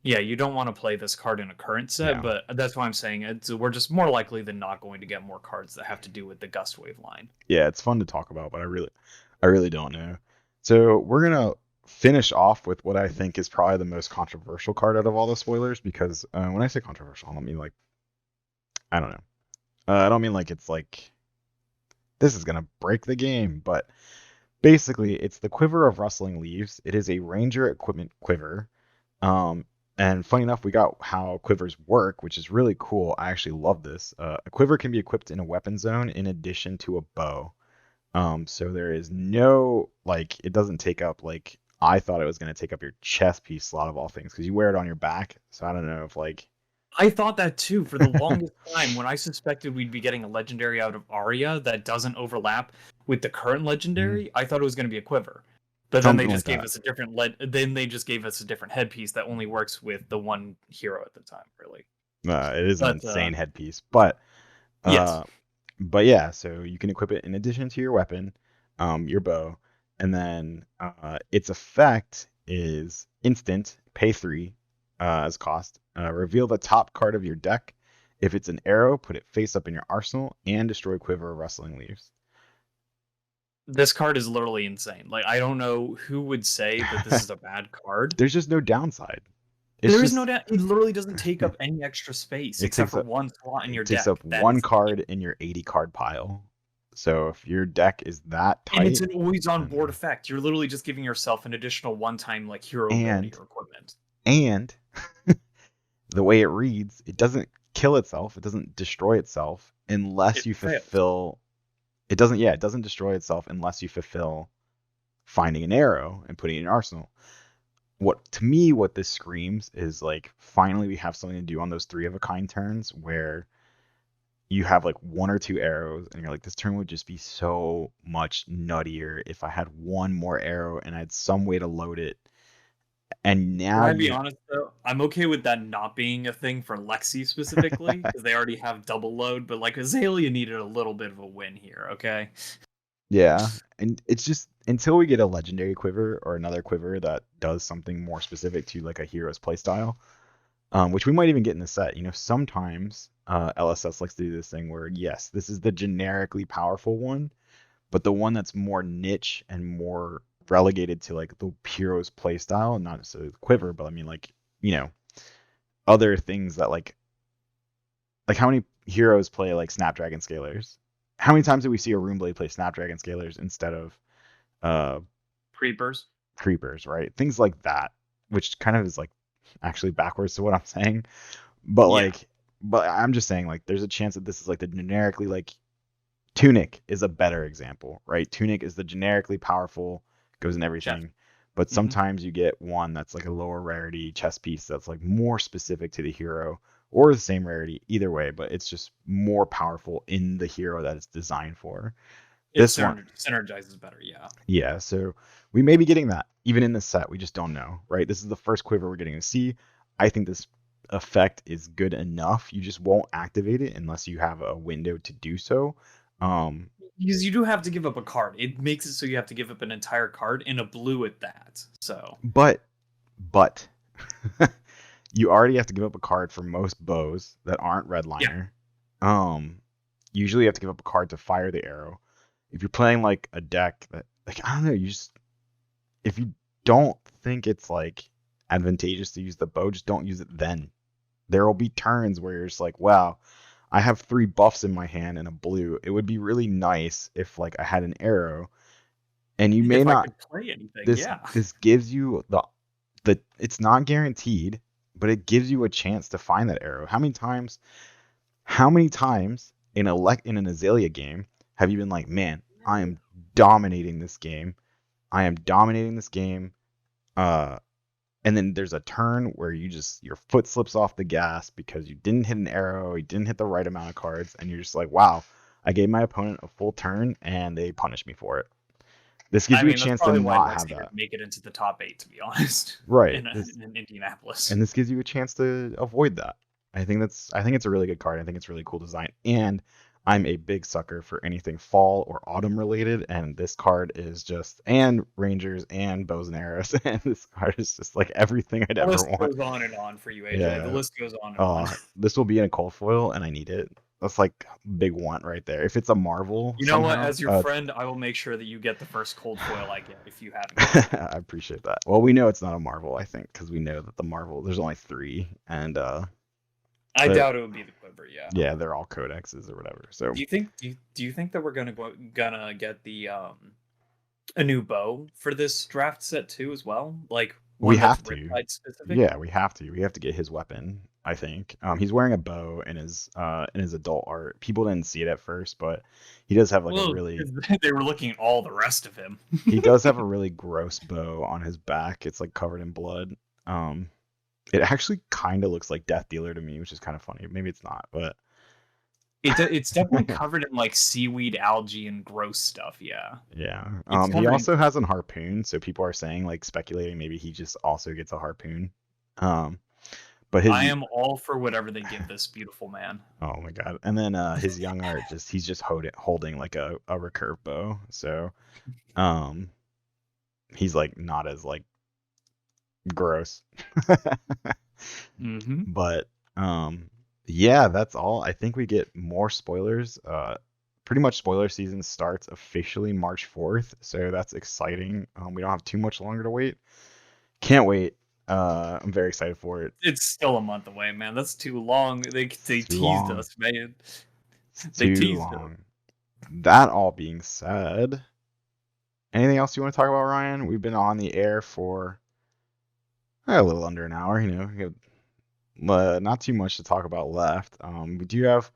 yeah, you don't want to play this card in a current set,
yeah.
but that's why I'm saying we're just more likely than not going to get more cards that have to do with the Gust Wave line.
Yeah, it's fun to talk about, but I really don't know. So we're gonna finish off with what I think is probably the most controversial card out of all the spoilers, because when I say controversial, I don't mean like I don't know. I don't mean like it's like this is gonna break the game, but basically it's the Quiver of Rustling Leaves. It is a Ranger equipment quiver. Um, and funny enough, we got how quivers work, which is really cool. I actually love this. A quiver can be equipped in a weapon zone in addition to a bow. So there is no like it doesn't take up like I thought it was gonna take up your chest piece slot of all things because you wear it on your back. So I don't know if like
I thought that too for the longest time when I suspected we'd be getting a legendary out of Arya that doesn't overlap with the current
Mhm.
legendary. I thought it was going to be a quiver. But then they
Something like
just gave
that.
us a different then they just gave us a different headpiece that only works with the one hero at the time, really.
It is an
But
insane headpiece,
yes.
uh, but yeah. So you can equip it in addition to your weapon, your bow, and then its effect is instant. Pay 3 as cost. Reveal the top card of your deck If it's an arrow, put it face up in your arsenal and destroy quiver of rustling leaves.
This card is literally insane. Like, I don't know who would say that this is a bad card.
There's just no downside. It's
There is no
just
doubt. It literally doesn't take up any extra space
it
except
takes
for
up
one slot in your
it takes up
deck. That
one
is
card in your 80 card pile. So if your deck is that
and it's
tight,
an always on board
then
effect. You're literally just giving yourself an additional one time like hero ability
and
or equipment.
and the way it reads, it doesn't kill itself, it doesn't destroy itself unless
It
you
fails.
fulfill it doesn't yeah, it doesn't destroy itself unless you fulfill finding an arrow and putting it in your arsenal. What to me what this screams is like finally we have something to do on those three of a kind turns where you have like one or two arrows and you're like this turn would just be so much nuttier if I had one more arrow and I had some way to load it. And
Can
now
I be
you
honest though? I'm okay with that not being a thing for Lexi specifically because they already have double load. But like Azalea needed a little bit of a win here. Okay.
yeah, and it's just until we get a legendary quiver or another quiver that does something more specific to like a hero's playstyle, which we might even get in the set. Sometimes LSS likes to do this thing where yes, this is the generically powerful one, but the one that's more niche and more relegated to like the hero's playstyle, and not necessarily the quiver, but I mean like you know other things that like how many heroes play like Snapdragon Scalers? How many times do we see a Runeblade play Snapdragon Scalers instead of uh,
Creepers.
creepers, right? Things like that, which kind of is like actually backwards to what I'm saying. But
Yeah.
like, but I'm just saying like there's a chance that this is like the generically like Tunic is a better example, right? Tunic is the generically powerful, goes in
Chef.
everything. But
Hmm.
sometimes you get one that's like a lower rarity chess piece that's like more specific to the hero or the same rarity, either way, but it's just more powerful in the hero that it's designed for.
It
This one,
synergizes better. Yeah.
yeah, so we may be getting that even in this set. We just don't know, right? This is the first quiver we're getting to see. I think this effect is good enough. You just won't activate it unless you have a window to do so. Um,
Because you do have to give up a card. It makes it so you have to give up an entire card in a blue at that. So
but you already have to give up a card for most bows that aren't
yeah,
redliner. Um, Usually you have to give up a card to fire the arrow. If you're playing like a deck that like I don't know, you just if you don't think it's like advantageous to use the bow, just don't use it then. There will be turns where you're just like, wow, I have three buffs in my hand and a blue. It would be really nice if like I had an arrow. And you may
if I
not
could play anything,
this
yeah.
this gives you the it's not guaranteed, but it gives you a chance to find that arrow. How many times in an Azalea game have you been like, man, I am dominating this game. I am dominating this game. Uh, and then there's a turn where your foot slips off the gas because you didn't hit an arrow, you didn't hit the right amount of cards, and you're just like, wow, I gave my opponent a full turn and they punished me for it. This gives
I
you a
mean, that's
chance to
probably why
not have
Lexi
that.
didn't make it into the top 8, to be honest,
Right. This
in Indianapolis.
and this gives you a chance to avoid that. I think it's a really good card. I think it's really cool design, and I'm a big sucker for anything fall or autumn related, and this card is just and Rangers and bows and arrows, and this card is just like everything I'd
The
ever
list
want.
goes on and on for you, AJ. The
Yeah.
list goes on and on.
This will be in a cold foil, and I need it. That's like big want right there. If it's a Marvel
You know what?
somehow,
As your
it's
friend, I will make sure that you get the first cold foil I get if you haven't gotten it.
I appreciate that. Well, we know it's not a Marvel, I think, because we know that the Marvel there's only three, and
I
they're
doubt it would be the quiver. Yeah.
yeah, they're all codexes or whatever. So
Do you think that we're gonna get the a new bow for this draft set too as well? Like
we
one that's
have to.
Riptide specific?
Yeah, we have to. We have to get his weapon, I think. He's wearing a bow in his adult art. People didn't see it at first, but he does have like a
Well,
really
'cause they were looking at all the rest of him.
he does have a really gross bow on his back. It's like covered in blood. Um, it actually kind of looks like Death Dealer to me, which is kind of funny. Maybe it's not, but
It's definitely covered in like seaweed, algae, and gross stuff. Yeah,
yeah.
it's
He
covered in.
also has a harpoon, so people are saying like speculating maybe he just also gets a harpoon. Um, but
I
his
am all for whatever they give this beautiful man.
oh my god. And then his young art he's just holding like a recurve bow. So um he's like not as like gross.
Mm-hmm.
But Yeah, that's all. I think we get more spoilers. Pretty much spoiler season starts officially March 4th, so that's exciting. We don't have too much longer to wait. Can't wait. I'm very excited for it.
It's still a month away, man. That's too long.
It's
They
too
teased
long.
us, man.
It's
They
too
teased us.
long. That all being said, anything else you want to talk about, Ryan? We've been on the air for a little under an hour. We have, not too much to talk about left. We do have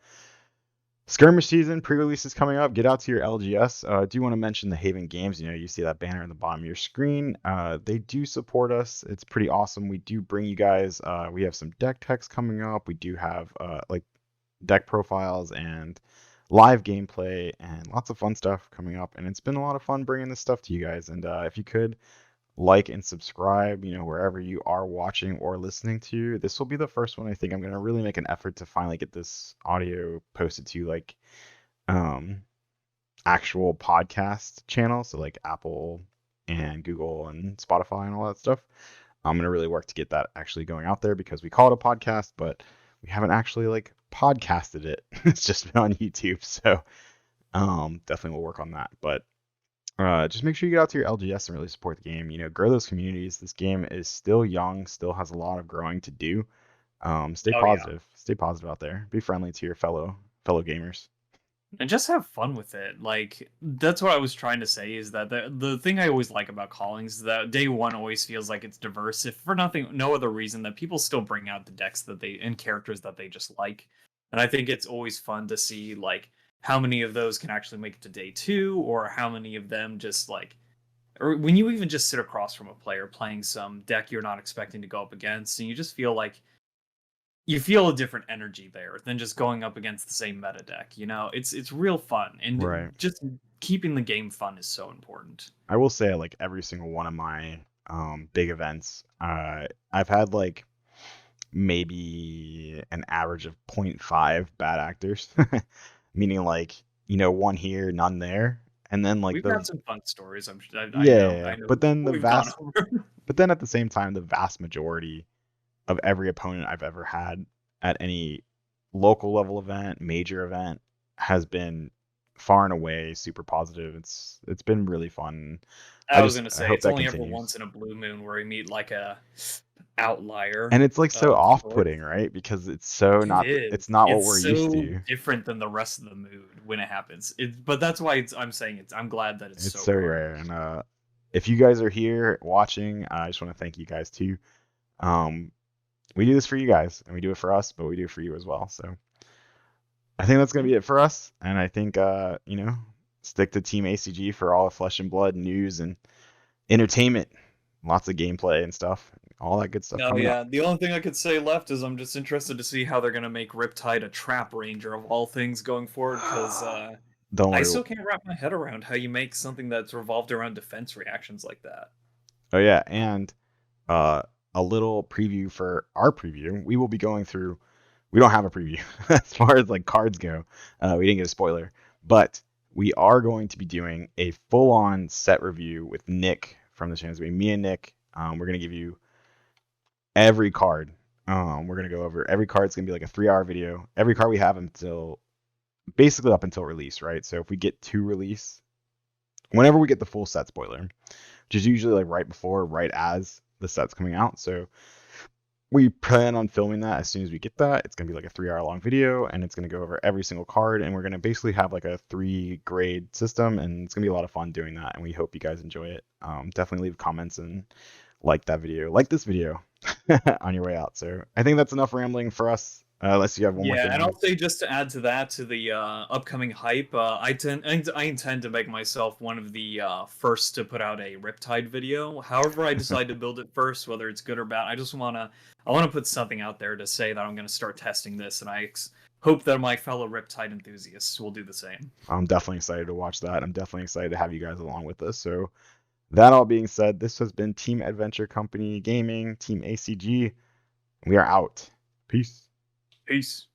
skirmish season pre-releases coming up. Get out to your LGS. Do want to mention the Haven Games. You see that banner in the bottom of your screen. They do support us. It's pretty awesome. We do bring you guys. We have some deck techs coming up. We do have like deck profiles and live gameplay and lots of fun stuff coming up. And it's been a lot of fun bringing this stuff to you guys. And if you could like and subscribe, wherever you are watching or listening to. This will be the first one I think I'm going to really make an effort to finally get this audio posted to like um actual podcast channels, so like Apple and Google and Spotify and all that stuff. I'm going to really work to get that actually going out there because we call it a podcast, but we haven't actually like podcasted it. It's just been on YouTube. So definitely we'll work on that. But just make sure you get out to your LGS and really support the game. Grow those communities. This game is still young, still has a lot of growing to do. Stay
Oh yeah.
positive. Stay positive out there. Be friendly to your fellow gamers.
And just have fun with it. Like that's what I was trying to say is that the thing I always like about callings is that day one always feels like it's diverse, if for nothing no other reason that people still bring out the decks that they and characters that they just like. And I think it's always fun to see like how many of those can actually make it to day two, or how many of them just like, or when you even just sit across from a player playing some deck you're not expecting to go up against, and you just feel like you feel a different energy there than just going up against the same meta deck. It's real fun, and
Right.
just keeping the game fun is so important.
I will say, like every single one of my big events, I've had like maybe an average of zero point 0.5 bad actors, meaning like one here, none there, and then like
We've
the
had some fun stories. I
yeah,
know
but then
we've gone over.
at the same time, the vast majority of every opponent I've ever had at any local level event, major event, has been far and away super positive. It's been really fun.
I was gonna
I
say
hope
it's
that
only ever
continues.
once in a blue moon where we meet like a outlier
And it's like so
of sorts.
off-putting, right? Because it's so
It
not
is.
it's not what
It's
we're used
so
to.
different than the rest of the mood when it happens. But that's why I'm saying it's. I'm glad that it's
It's
so
so
rare.
rare. And if you guys are here watching, I just want to thank you guys too. Um, we do this for you guys, and we do it for us, but we do it for you as well. So I think that's gonna
Yeah.
be it for us. And I think stick to Team ACG for all the flesh and blood news and entertainment, lots of gameplay and stuff, all that good stuff
No,
coming up.
yeah. The only thing I could say left is I'm just interested to see how they're gonna make Riptide a trap ranger of all things going forward, because
Don't
I
worry.
still can't wrap my head around how you make something that's revolved around defense reactions like that.
Oh yeah, and uh, a little preview for our preview. We will be going through. We don't have a preview as far as like cards go. We didn't get a spoiler, but we are going to be doing a full-on set review with Nick from the channel. Me and Nick. We're gonna give you every card. We're gonna go over every card. It's gonna be like a 3-hour video. Every card we have until basically up until release, right? So if we get to release, whenever we get the full set spoiler, which is usually like right before, right as the set's coming out. So we plan on filming that as soon as we get that. It's gonna be like a 3-hour long video, and it's gonna go over every single card, and we're gonna basically have like a 3 grade system, and it's gonna be a lot of fun doing that. And we hope you guys enjoy it. Definitely leave comments and like that video, like this video, on your way out. So I think that's enough rambling for us. Unless you have one more
Yeah,
thing
and
on.
I'll say just to add to that, to the upcoming hype, I intend to make myself one of the first to put out a Riptide video. However, I decide to build it first, whether it's good or bad. I wanna put something out there to say that I'm gonna start testing this, and hope that my fellow Riptide enthusiasts will do the same.
I'm definitely excited to watch that. I'm definitely excited to have you guys along with us. So that all being said, this has been Team Adventure Company Gaming, Team ACG. We are out. Peace.
Peace.